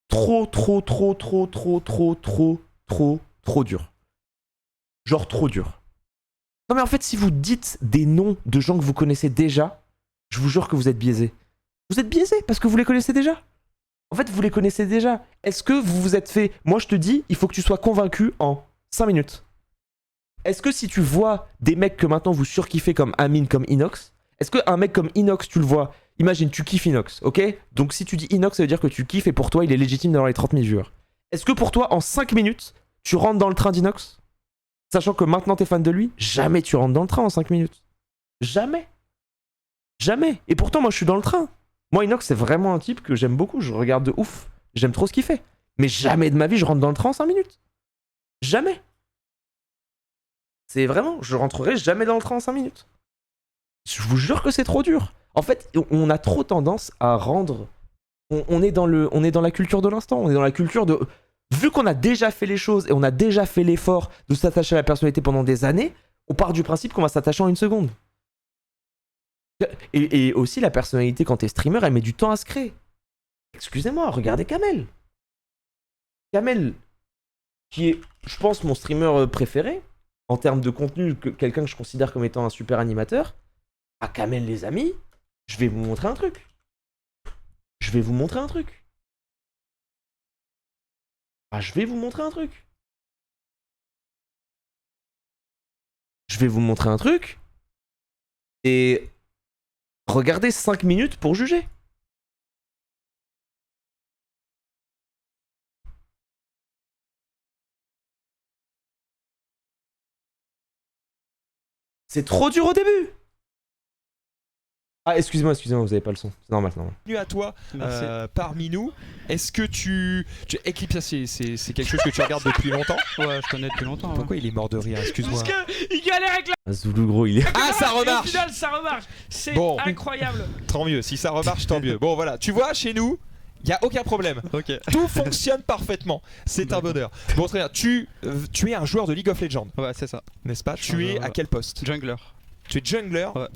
trop dur. Genre trop dur. Non mais en fait si vous dites des noms de gens que vous connaissez déjà, je vous jure que vous êtes biaisé. Vous êtes biaisé parce que vous les connaissez déjà. En fait, vous les connaissez déjà. Est-ce que vous vous êtes fait... Moi, je te dis, il faut que tu sois convaincu en 5 minutes. Est-ce que si tu vois des mecs que maintenant vous surkiffez comme Amine, comme Inox, est-ce qu'un mec comme Inox, tu le vois, imagine, tu kiffes Inox, ok? Donc si tu dis Inox, ça veut dire que tu kiffes et pour toi, il est légitime d'avoir les 30 000 viewers. Est-ce que pour toi, en 5 minutes, tu rentres dans le train d'Inox? Sachant que maintenant t'es fan de lui, jamais tu rentres dans le train en 5 minutes. Jamais. Jamais. Et pourtant, moi, je suis dans le train. Moi, Inox, c'est vraiment un type que j'aime beaucoup. Je regarde de ouf. J'aime trop ce qu'il fait. Mais jamais de ma vie, je rentre dans le train en 5 minutes. Jamais. C'est vraiment, je rentrerai jamais dans le train en 5 minutes. Je vous jure que c'est trop dur. En fait, on a trop tendance à rendre... On est dans la culture de l'instant. On est dans la culture de... Vu qu'on a déjà fait les choses et on a déjà fait l'effort de s'attacher à la personnalité pendant des années, on part du principe qu'on va s'attacher en 1 seconde. Et aussi, la personnalité, quand t'es streamer, elle met du temps à se créer. Excusez-moi, regardez Kamel. Kamel, qui est, je pense, mon streamer préféré, en termes de contenu, quelqu'un que je considère comme étant un super animateur. À Kamel, les amis, je vais vous montrer un truc. Je vais vous montrer un truc. Je vais vous montrer un truc. Je vais vous montrer un truc. Et regardez 5 minutes pour juger. C'est trop dur au début. Ah, excusez-moi, vous avez pas le son. C'est normal, c'est normal. Bienvenue à toi parmi nous. Est-ce que tu Eclipse, c'est quelque chose que tu regardes depuis longtemps? Ouais, je connais depuis longtemps. Pourquoi il est mort de rire? Excuse-moi. Parce qu'il galère avec la... Zulu gros, il est... Ah, ça remarche. Au final, ça remarche. C'est Bon. incroyable. Tant mieux, si ça remarche, tant mieux. Bon voilà, tu vois, chez nous, il n'y a aucun problème. Ok. Tout fonctionne parfaitement. C'est un bonheur. Bon, très bien. Tu es un joueur de League of Legends, Ouais, c'est ça. n'est-ce pas? Tu es à quel poste? Jungler. Tu es jungler? Ouais.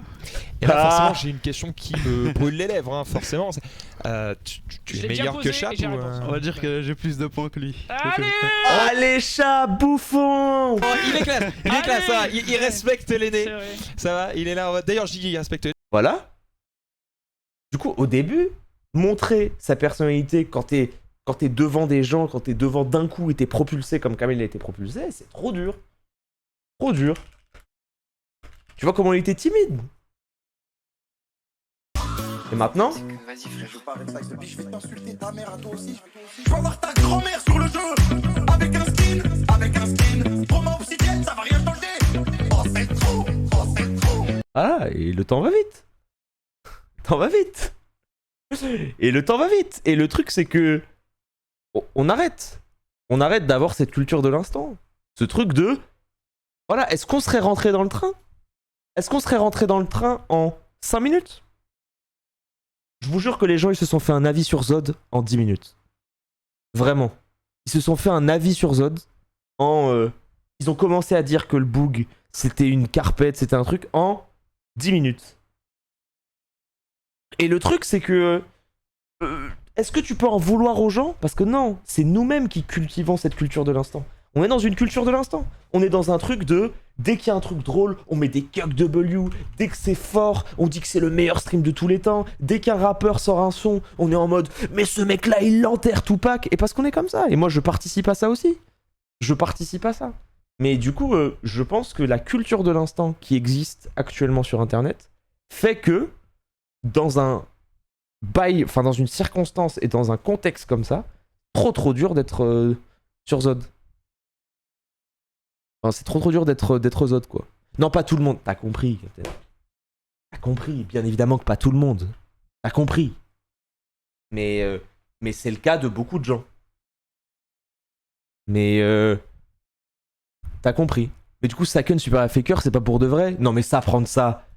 Et là, Ah. forcément, j'ai une question qui me brûle les lèvres, hein, forcément. Tu Je es l'ai déjà meilleur posé que Chap et j'ai ou réponse. On va dire que j'ai plus de points que lui. Allez. Allez, chat, bouffon. Oh, il est classe, Allez. ça va, il respecte l'aîné. C'est vrai. Ça va, il est là. D'ailleurs, je dis il respecte. Voilà. Du coup, au début, montrer sa personnalité quand t'es devant des gens, quand t'es devant d'un coup et t'es propulsé comme Kamel a été propulsé, c'est trop dur. Trop dur. Tu vois comment il était timide. Et maintenant, Vas-y frère, je veux pas arrêter ça, s'il te plaît, je vais t'insulter ta mère à toi aussi. Je vais avoir ta grand-mère sur le jeu. Avec un skin. Trauma obsidienne, ça va rien changer. Oh c'est trop. ah, et le temps va vite. Le temps va vite. Et le temps va vite. Et le truc, c'est que on arrête. On arrête d'avoir cette culture de l'instant. Ce truc de... Voilà, est-ce qu'on serait rentré dans le train? Est-ce qu'on serait rentré dans le train en 5 minutes? Je vous jure que les gens, ils se sont fait un avis sur Zod en 10 minutes. Vraiment. Ils se sont fait un avis sur Zod en... ils ont commencé à dire que le boog, c'était une carpette, c'était un truc en 10 minutes. Et le truc, c'est que... est-ce que tu peux en vouloir aux gens? Parce que non, c'est nous-mêmes qui cultivons cette culture de l'instant. On est dans une culture de l'instant. On est dans un truc de... Dès qu'il y a un truc drôle, on met des cucks W. Dès que c'est fort, on dit que c'est le meilleur stream de tous les temps. Dès qu'un rappeur sort un son, on est en mode « Mais ce mec-là, il l'enterre Tupac !» Et parce qu'on est comme ça. Et moi, je participe à ça aussi. Je participe à ça. Mais du coup, je pense que la culture de l'instant qui existe actuellement sur Internet fait que, dans un bail, enfin dans une circonstance et dans un contexte comme ça, trop dur d'être sur Zod. Enfin, c'est trop dur d'être Zod, quoi. Non, pas tout le monde. T'as compris, Captain. T'as compris, bien évidemment que pas tout le monde. T'as compris. Mais c'est le cas de beaucoup de gens. Mais t'as compris. Mais du coup, Saken Super Faker, c'est pas pour de vrai. Non, mais ça, prendre ça.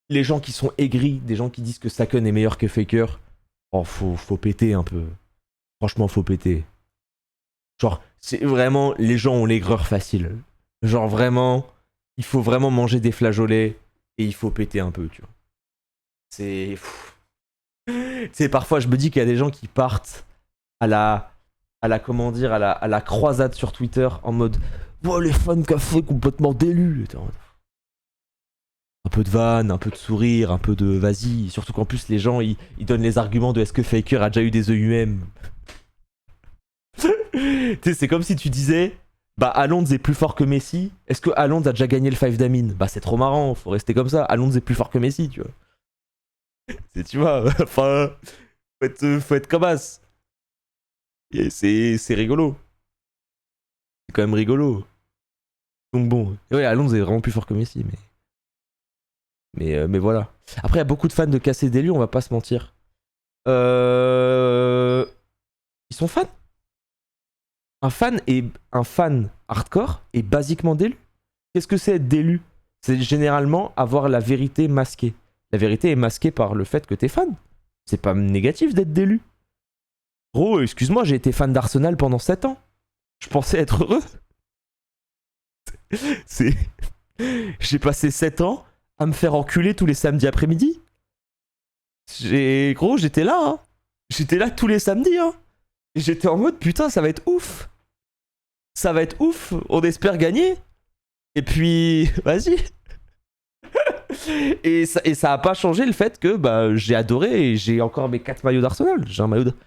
Les gens qui sont aigris, des gens qui disent que Saken est meilleur que Faker. Oh, faut péter un peu. Franchement, faut péter. Genre, c'est vraiment... Les gens ont l'aigreur facile. Genre, vraiment... Il faut vraiment manger des flageolets et il faut péter un peu, tu vois. C'est... Tu sais, parfois, je me dis qu'il y a des gens qui partent à la comment dire, à la croisade sur Twitter en mode « Oh, les fans café complètement délus !» Un peu de vanne, un peu de sourire, un peu de vas-y. Surtout qu'en plus, les gens, ils donnent les arguments de est-ce que Faker a déjà eu des EUM. Tu sais, c'est comme si tu disais, bah Alonso est plus fort que Messi. Est-ce que Alonso a déjà gagné le 5 d'Amin? Bah c'est trop marrant, faut rester comme ça. Alonso est plus fort que Messi, tu vois. Tu vois, enfin, faut être comme as. Et c'est rigolo. C'est quand même rigolo. Donc bon, et ouais, Alonso est vraiment plus fort que Messi, mais voilà. Après, il y a beaucoup de fans de casser d'élu, on va pas se mentir. Ils sont fans. Un fan hardcore est basiquement d'élu. Qu'est-ce que c'est être d'élu? C'est généralement avoir la vérité masquée. La vérité est masquée par le fait que t'es fan. C'est pas négatif d'être d'élu. Gros, excuse-moi, j'ai été fan d'Arsenal pendant 7 ans. Je pensais être heureux. J'ai passé 7 ans à me faire enculer tous les samedis après-midi. Gros, j'étais là, hein. J'étais là tous les samedis, hein. Et j'étais en mode, putain, ça va être ouf. Ça va être ouf, on espère gagner. Et puis, vas-y. et ça a pas changé le fait que bah, j'ai adoré et j'ai encore mes 4 maillots d'Arsenal. J'ai un maillot de... Vous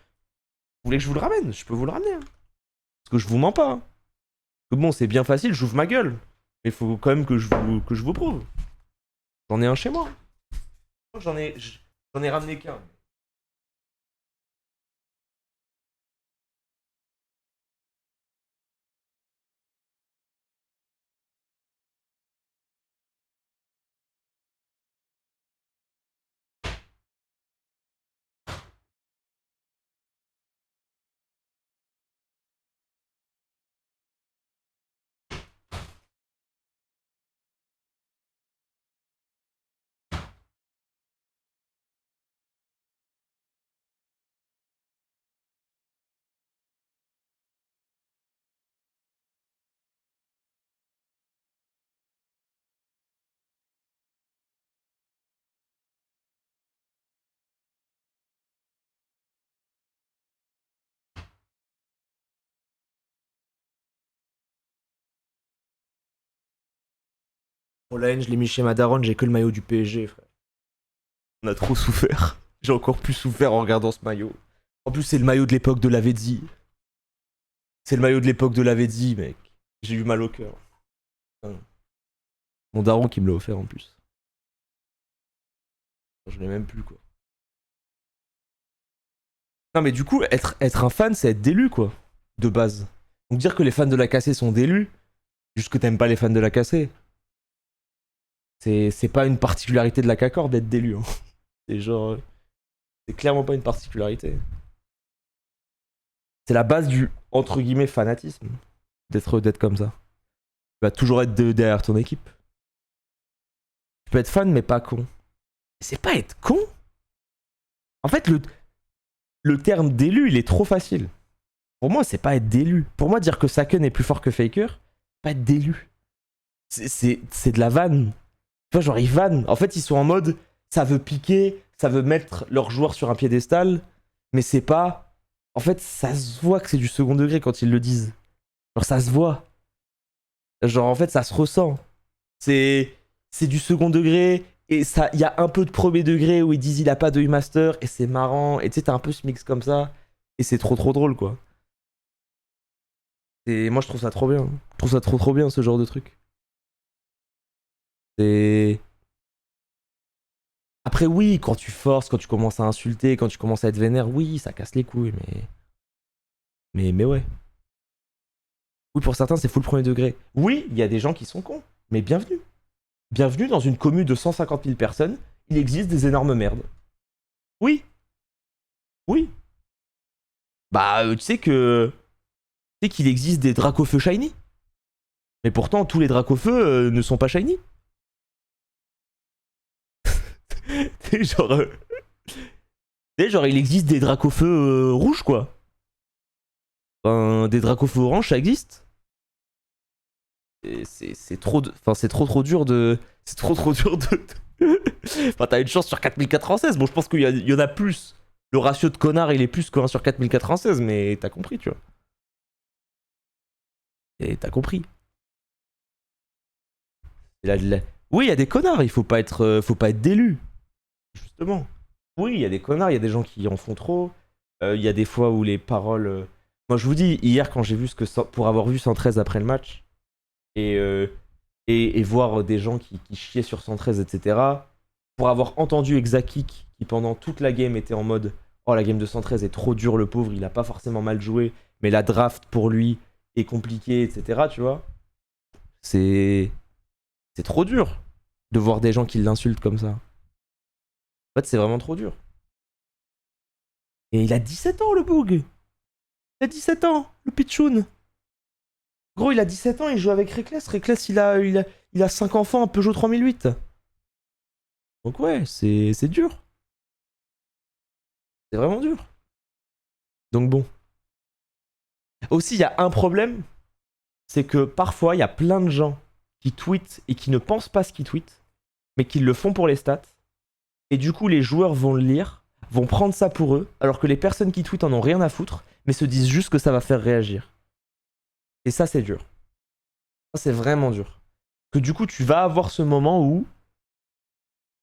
voulez que je vous le ramène? Je peux vous le ramener. Hein. Parce que je vous mens pas. Hein. Parce que bon, c'est bien facile, j'ouvre ma gueule. Mais il faut quand même que je vous prouve. J'en ai un chez moi. J'en ai ramené qu'un. Oh la haine, je l'ai mis chez ma daronne, j'ai que le maillot du PSG, frère. On a trop souffert. J'ai encore plus souffert en regardant ce maillot. En plus, c'est le maillot de l'époque de Lavezzi. C'est le maillot de l'époque de Lavezzi, mec. J'ai eu mal au cœur. Mon daron qui me l'a offert en plus. Je l'ai même plus, quoi. Non, mais du coup, être un fan, c'est être d'élu, quoi. De base. Donc dire que les fans de la cassée sont d'élus, juste que t'aimes pas les fans de la cassée. C'est pas une particularité de la CACOR d'être d'élu. Hein. C'est genre. C'est clairement pas une particularité. C'est la base du entre guillemets fanatisme. D'être comme ça. Tu vas toujours être derrière ton équipe. Tu peux être fan mais pas con. C'est pas être con. En fait, le terme d'élu, il est trop facile. Pour moi, c'est pas être d'élu. Pour moi, dire que Saken est plus fort que Faker, pas être d'élu. C'est de la vanne. Tu vois, genre, ils vannent. En fait, ils sont en mode, ça veut piquer, ça veut mettre leur joueur sur un piédestal, mais c'est pas... En fait, ça se voit que c'est du second degré quand ils le disent. Genre, ça se voit. Genre, en fait, ça se ressent. C'est du second degré, et ça, il y a un peu de premier degré où ils disent il a pas de E-Master, et c'est marrant, et tu sais, t'as un peu ce mix comme ça, et c'est trop drôle, quoi. Et moi, je trouve ça trop bien. Je trouve ça trop bien, ce genre de truc. C'est... Après, oui, quand tu forces, quand tu commences à insulter, quand tu commences à être vénère, oui, ça casse les couilles, mais ouais. Oui, pour certains, c'est full premier degré. Oui, il y a des gens qui sont cons, mais bienvenue. Bienvenue dans une commune de 150 000 personnes, il existe des énormes merdes. Oui. Oui. Bah, tu sais qu'il existe des Dracofeu shiny. Mais pourtant, tous les Dracofeu ne sont pas shiny. genre, il existe des Dracofeu rouges, quoi. Des Dracofeu orange, ça existe. C'est trop dur de... C'est trop dur de... Enfin, t'as une chance sur 4416. Bon, je pense qu'il y en a plus. Le ratio de connard, il est plus que 1 sur 4416, mais t'as compris, tu vois. Et t'as compris. Oui, il y a des connards, il faut pas être d'élu. Justement. Oui, il y a des connards, il y a des gens qui en font trop. Il y a des fois où les paroles. Moi, je vous dis, hier, quand j'ai vu pour avoir vu 113 après le match, et voir des gens qui chiaient sur 113, etc., pour avoir entendu Exakik qui, pendant toute la game, était en mode oh, la game de 113 est trop dure, le pauvre, il a pas forcément mal joué, mais la draft pour lui est compliquée, etc., tu vois. C'est trop dur de voir des gens qui l'insultent comme ça. En fait, c'est vraiment trop dur. Et il a 17 ans, le Boog. Il a 17 ans, le Pichoun. Gros, il a 17 ans, il joue avec Reckless. Reckless, il a 5 enfants, un Peugeot 3008. Donc ouais, c'est dur. C'est vraiment dur. Donc bon. Aussi, il y a un problème, c'est que parfois, il y a plein de gens qui tweetent et qui ne pensent pas ce qu'ils tweetent, mais qui le font pour les stats. Et du coup, les joueurs vont le lire, vont prendre ça pour eux, alors que les personnes qui tweetent en ont rien à foutre, mais se disent juste que ça va faire réagir. Et ça, c'est dur. Ça, c'est vraiment dur. Que du coup, tu vas avoir ce moment où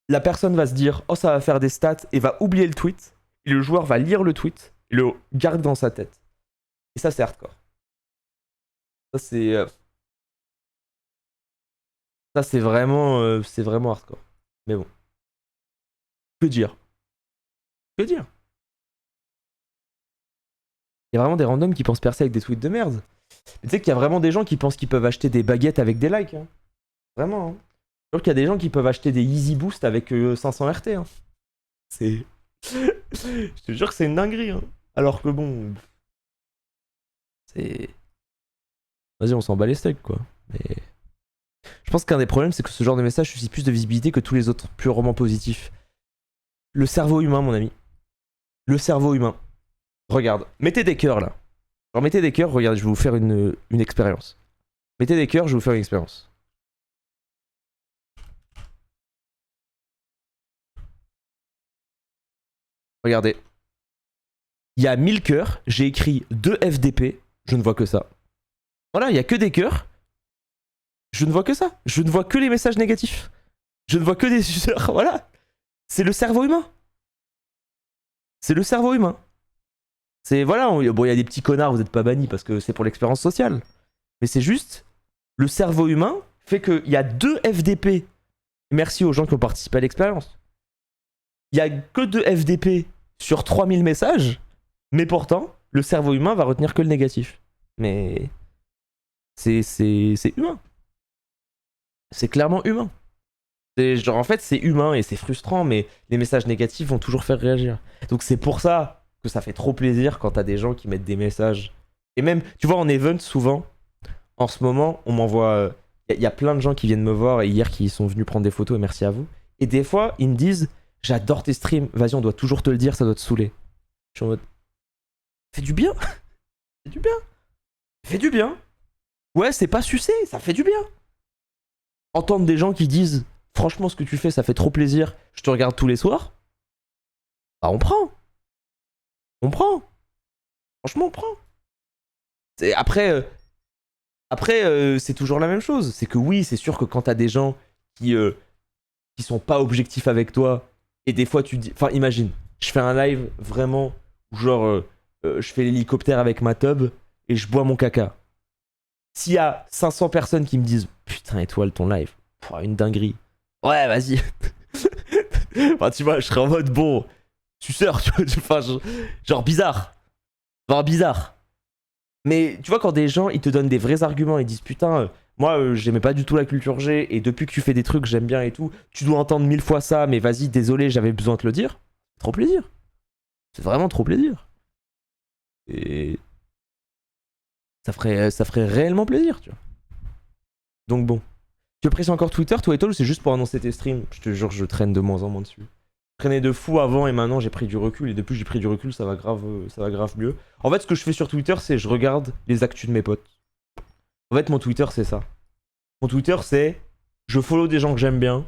la personne va se dire « Oh, ça va faire des stats » et va oublier le tweet, et le joueur va lire le tweet, et le garde dans sa tête. Et ça, c'est hardcore. Ça, c'est vraiment hardcore. Mais bon. Que dire? Que dire? Il y a vraiment des randoms qui pensent percer avec des tweets de merde. Mais tu sais qu'il y a vraiment des gens qui pensent qu'ils peuvent acheter des baguettes avec des likes. Hein. Vraiment. Hein. Je qu'il y a des gens qui peuvent acheter des Easy Boost avec 500 RT. Hein. C'est... Je te jure que c'est une dinguerie. Hein. Alors que bon... C'est... Vas-y, on s'en bat les steaks, quoi. Mais... Je pense qu'un des problèmes, c'est que ce genre de message suscite plus de visibilité que tous les autres purement positifs. Le cerveau humain, mon ami. Le cerveau humain. Regarde, mettez des cœurs, là. Alors, mettez des cœurs, regardez, je vais vous faire une expérience. Mettez des cœurs, je vais vous faire une expérience. Regardez. Il y a 1000 cœurs, j'ai écrit 2 FDP, je ne vois que ça. Voilà, il n'y a que des cœurs. Je ne vois que ça. Je ne vois que les messages négatifs. Je ne vois que des users. Voilà. C'est le cerveau humain. C'est le cerveau humain. C'est voilà, bon, il y a des petits connards, vous n'êtes pas bannis parce que c'est pour l'expérience sociale. Mais c'est juste, le cerveau humain fait qu'il y a 2 FDP. Merci aux gens qui ont participé à l'expérience. Il y a que 2 FDP sur 3000 messages, mais pourtant, le cerveau humain va retenir que le négatif. Mais c'est humain. C'est clairement humain. Genre en fait c'est humain et c'est frustrant, mais les messages négatifs vont toujours faire réagir. Donc c'est pour ça que ça fait trop plaisir quand t'as des gens qui mettent des messages. Et même, tu vois, en event, souvent, en ce moment, on m'envoie... Il y a plein de gens qui viennent me voir et hier qui sont venus prendre des photos, et merci à vous. Et des fois, ils me disent « J'adore tes streams, vas-y, on doit toujours te le dire, ça doit te saouler. » Je suis en mode « Fais du bien. Fais du bien. Fais du bien. Ouais, c'est pas sucé, ça fait du bien. » Entendre des gens qui disent « Franchement, ce que tu fais, ça fait trop plaisir, je te regarde tous les soirs. » Bah, on prend. On prend. Franchement, on prend. Après, c'est toujours la même chose. C'est que oui, c'est sûr que quand t'as des gens qui sont pas objectifs avec toi, et des fois tu dis... Enfin, imagine, je fais un live vraiment où genre, je fais l'hélicoptère avec ma tub et je bois mon caca. S'il y a 500 personnes qui me disent « Putain, étoile, ton live, une dinguerie. » Ouais, vas-y. Enfin, tu vois, je serais en mode, bon, suceur, tu vois, enfin, genre bizarre. Genre bizarre. Mais tu vois, quand des gens, ils te donnent des vrais arguments, ils disent, putain, moi, j'aimais pas du tout la culture G, et depuis que tu fais des trucs, j'aime bien et tout, tu dois entendre 1000 fois ça, mais vas-y, désolé, j'avais besoin de te le dire. C'est trop plaisir. C'est vraiment trop plaisir. Et... Ça ferait réellement plaisir, tu vois. Donc bon. Tu apprécies encore Twitter, toi et toi, ou c'est juste pour annoncer tes streams? Je te jure, je traîne de moins en moins dessus. Je traînais de fou avant et maintenant j'ai pris du recul. Et depuis que j'ai pris du recul, ça va grave mieux. En fait, ce que je fais sur Twitter, c'est je regarde les actus de mes potes. En fait, mon Twitter, c'est ça. Mon Twitter, c'est je follow des gens que j'aime bien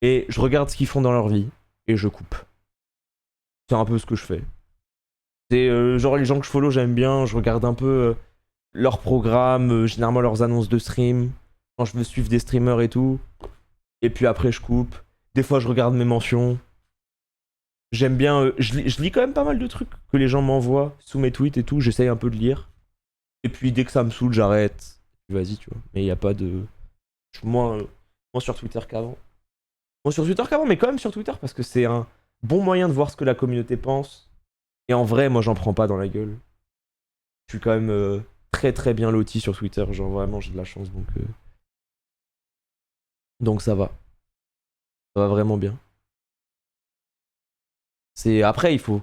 et je regarde ce qu'ils font dans leur vie et je coupe. C'est un peu ce que je fais. C'est genre les gens que je follow, j'aime bien, je regarde un peu leur programme, généralement leurs annonces de stream. Quand je veux suivre des streamers et tout, Et puis après, je coupe. Des fois, je regarde mes mentions. J'aime bien. Je lis quand même pas mal de trucs que les gens m'envoient sous mes tweets et tout. J'essaye un peu de lire. Et puis dès que ça me saoule, j'arrête. Vas-y, tu vois. Mais il n'y a pas de. Moins sur Twitter qu'avant. Moins sur Twitter qu'avant, mais quand même sur Twitter parce que c'est un bon moyen de voir ce que la communauté pense. Et en vrai, moi, j'en prends pas dans la gueule. Je suis quand même très très bien loti sur Twitter. Genre vraiment, j'ai de la chance donc. Donc ça va. Ça va vraiment bien. Après, il faut.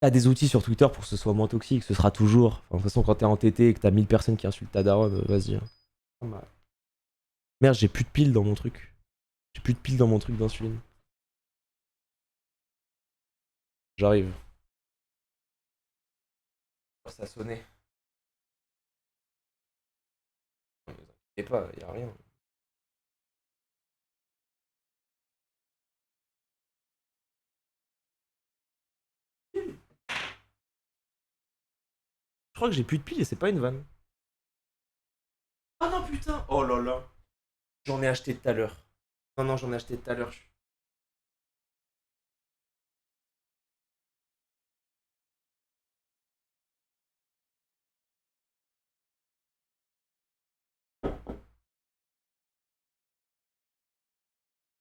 T'as des outils sur Twitter pour que ce soit moins toxique. Ce sera toujours. Enfin, de toute façon, quand t'es entêté et que t'as 1000 personnes qui insultent ta daronne, vas-y. Hein. Merde, j'ai plus de piles dans mon truc. J'ai plus de piles dans mon truc d'insuline. J'arrive. Ça sonnait. Ne vous inquiétez pas, y'a rien. Je crois que j'ai plus de piles et c'est pas une vanne. Ah non putain. Oh là là. J'en ai acheté tout à l'heure. Non, j'en ai acheté tout à l'heure.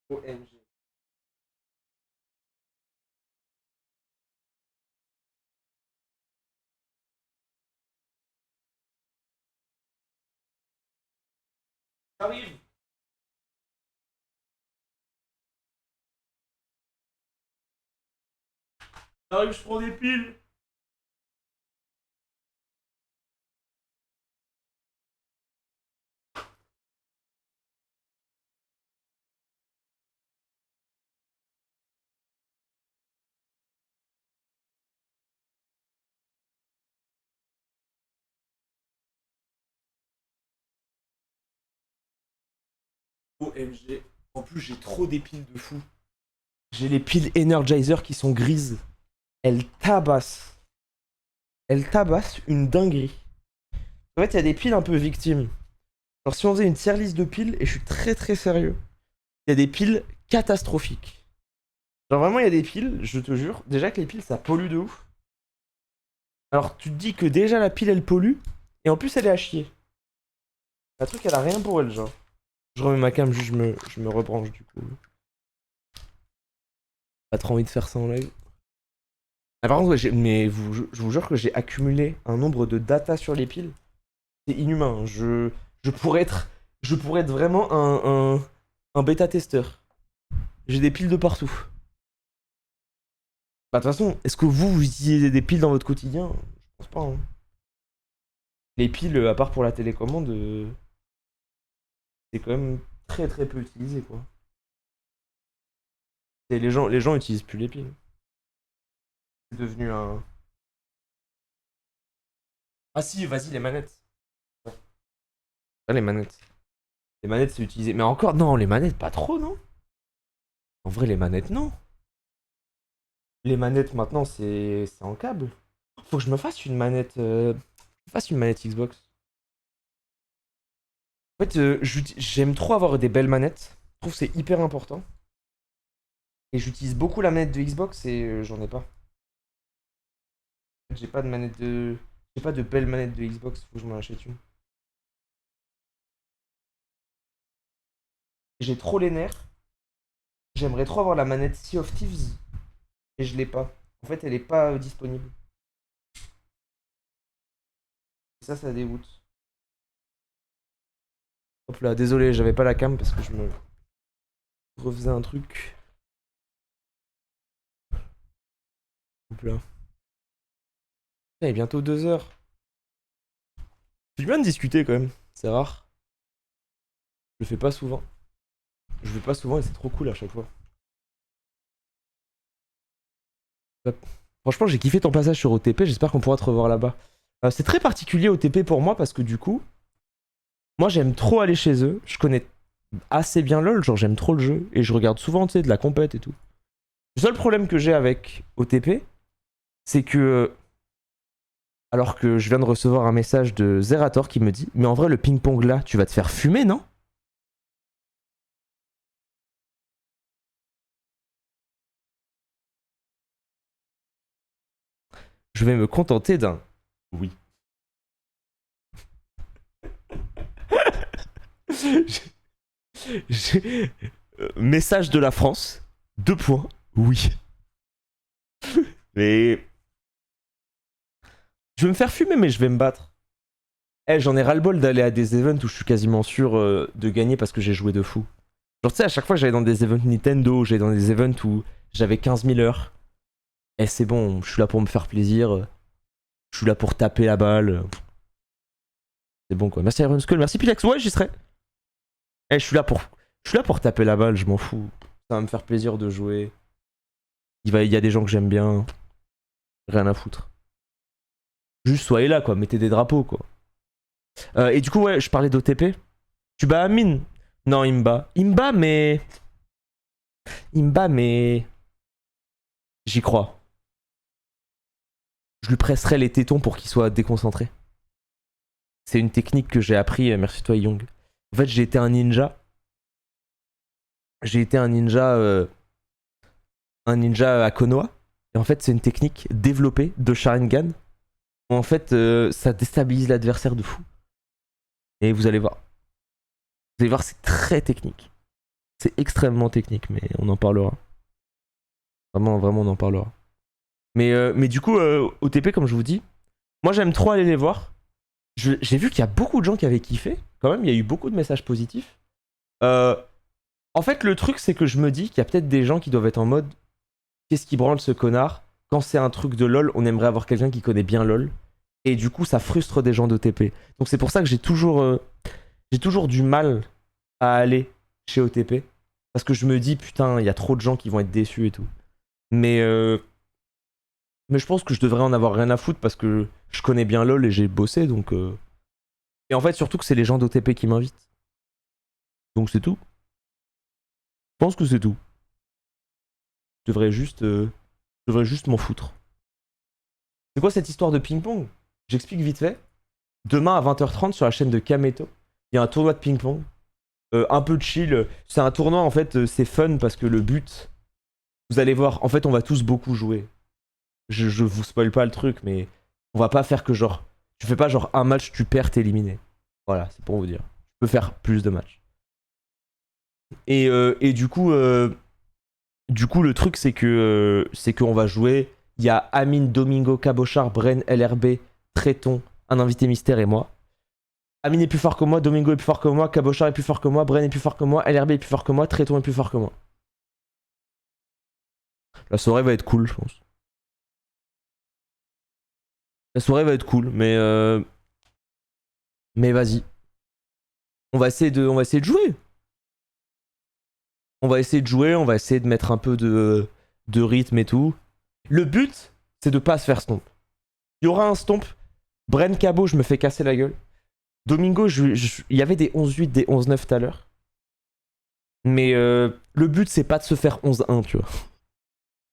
OMG. J'arrive. J'arrive, je prends des piles. OMG. En plus, j'ai trop des piles de fou. J'ai les piles Energizer qui sont grises. Elles tabassent. Elles tabassent une dinguerie. En fait, il y a des piles un peu victimes. Alors, si on faisait une tier list de piles, et je suis très très sérieux, il y a des piles catastrophiques. Genre, vraiment, il y a des piles, je te jure, déjà que les piles ça pollue de ouf. Alors, tu te dis que déjà la pile elle pollue, et en plus elle est à chier. La truc, elle a rien pour elle, genre. Je remets ma cam, juste je me rebranche du coup. Pas trop envie de faire ça en live. Ah, par contre, ouais, mais je vous jure que j'ai accumulé un nombre de data sur les piles. C'est inhumain. Je pourrais être vraiment un bêta-testeur. J'ai des piles de partout. Bah, de toute façon, est-ce que vous utilisez des piles dans votre quotidien? Je pense pas. Hein. Les piles, à part pour la télécommande, c'est quand même très très peu utilisé, quoi. Et les gens utilisent plus les piles. C'est devenu un... Ah si, vas-y, les manettes. Ouais. Ah, les manettes. Les manettes, c'est utilisé. Mais encore, non, les manettes, pas trop, non? En vrai, les manettes, non. Les manettes, maintenant, c'est en câble. Faut que je me fasse une manette... Xbox. En fait, j'aime trop avoir des belles manettes. Je trouve que c'est hyper important. Et j'utilise beaucoup la manette de Xbox et j'en ai pas. J'ai pas de manette de... J'ai pas de belle manette de Xbox, faut que je m'en achète une. J'ai trop les nerfs. J'aimerais trop avoir la manette Sea of Thieves. Et je l'ai pas. En fait, elle est pas disponible. Et ça dégoûte. Hop là, désolé, j'avais pas la cam parce que je me refaisais un truc. Hop là. Il est bientôt 2 heures. C'est bien de discuter quand même, c'est rare. Je le fais pas souvent. Je le fais pas souvent et c'est trop cool à chaque fois. Hop. Franchement, j'ai kiffé ton passage sur OTP, j'espère qu'on pourra te revoir là-bas. C'est très particulier OTP pour moi parce que du coup, moi j'aime trop aller chez eux. Je connais assez bien LoL, genre j'aime trop le jeu et je regarde souvent, tu sais, de la compète et tout. Le seul problème que j'ai avec OTP, c'est que... Alors que je viens de recevoir un message de Zerator qui me dit « Mais en vrai, le ping-pong là, tu vas te faire fumer, non ?» Je vais me contenter d'un oui. Message de la France. 2 points. Oui. Mais... Je vais me faire fumer, mais je vais me battre. Eh, j'en ai ras-le-bol d'aller à des events où je suis quasiment sûr de gagner parce que j'ai joué de fou. Genre, tu sais, à chaque fois que j'allais dans des events Nintendo, j'allais dans des events où j'avais 15 000 heures. Eh, c'est bon, je suis là pour me faire plaisir. Je suis là pour taper la balle. C'est bon, quoi. Merci Iron Skull, merci Pilex. Ouais, j'y serai. Eh, je suis là pour taper la balle, je m'en fous. Ça va me faire plaisir de jouer. Il y a des gens que j'aime bien. Rien à foutre. Juste soyez là, quoi. Mettez des drapeaux, quoi. Et du coup, ouais, je parlais d'OTP. Tu bats Amine? Non, il me bat. Il me bat, mais... J'y crois. Je lui presserai les tétons pour qu'il soit déconcentré. C'est une technique que j'ai appris, merci toi Young. En fait, j'ai été un ninja. J'ai été un ninja à Konoha. Et en fait, c'est une technique développée de Sharingan. Où en fait, ça déstabilise l'adversaire de fou. Et vous allez voir. Vous allez voir, c'est très technique. C'est extrêmement technique, mais on en parlera. Vraiment, vraiment, on en parlera. Mais du coup, OTP, comme je vous dis, moi j'aime trop aller les voir. J'ai vu qu'il y a beaucoup de gens qui avaient kiffé. Quand même, il y a eu beaucoup de messages positifs. En fait, le truc, c'est que je me dis qu'il y a peut-être des gens qui doivent être en mode qu'est-ce qui branle ce connard? Quand c'est un truc de LoL, on aimerait avoir quelqu'un qui connaît bien LoL. Et du coup, ça frustre des gens d'OTP. Donc c'est pour ça que j'ai toujours du mal à aller chez OTP. Parce que je me dis, putain, il y a trop de gens qui vont être déçus et tout. Mais je pense que je devrais en avoir rien à foutre parce que je connais bien LoL et j'ai bossé, donc... Et en fait, surtout que c'est les gens d'OTP qui m'invitent. Donc c'est tout. Je pense que c'est tout. Je devrais juste m'en foutre. C'est quoi cette histoire de ping-pong? J'explique vite fait. Demain à 20h30 sur la chaîne de Kameto, il y a un tournoi de ping-pong. Un peu chill. C'est un tournoi, en fait, c'est fun parce que le but... Vous allez voir, en fait, on va tous beaucoup jouer. Je vous spoil pas le truc, mais on va pas faire que genre... Tu fais pas genre un match, tu perds, t'es éliminé. Voilà, c'est pour vous dire. Tu peux faire plus de matchs. Et du coup, le truc, c'est qu'on va jouer. Il y a Amine, Domingo, Cabochard, Bren, LRB, Tréton, un invité mystère et moi. Amine est plus fort que moi, Domingo est plus fort que moi, Cabochard est plus fort que moi, Bren est plus fort que moi, LRB est plus fort que moi, Tréton est plus fort que moi. La soirée va être cool, je pense. La soirée va être cool, mais vas-y. On va essayer de jouer. On va essayer de jouer, on va essayer de mettre un peu de rythme et tout. Le but, c'est de pas se faire stomp. Il y aura un stomp. Bren Cabo, je me fais casser la gueule. Domingo, il y avait des 11-8, des 11-9 tout à l'heure. Mais le but, c'est pas de se faire 11-1, tu vois.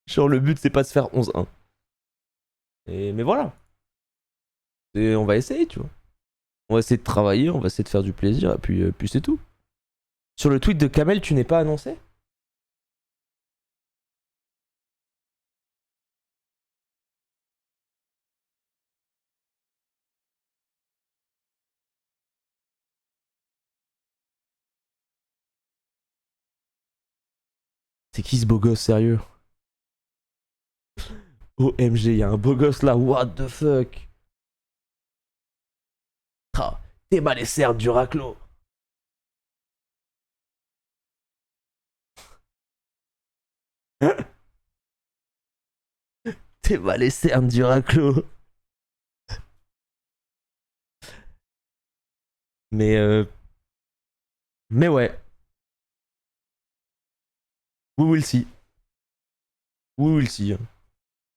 Genre, le but, c'est pas de se faire 11-1. Mais voilà. Et on va essayer, tu vois. On va essayer de travailler, on va essayer de faire du plaisir, et puis c'est tout. Sur le tweet de Kamel, tu n'es pas annoncé? C'est qui ce beau gosse, sérieux? OMG, y'a un beau gosse là, what the fuck? Ah, t'es mal et certes du raclo. T'es mal et certes du raclo. Mais ouais. We will see. We will see.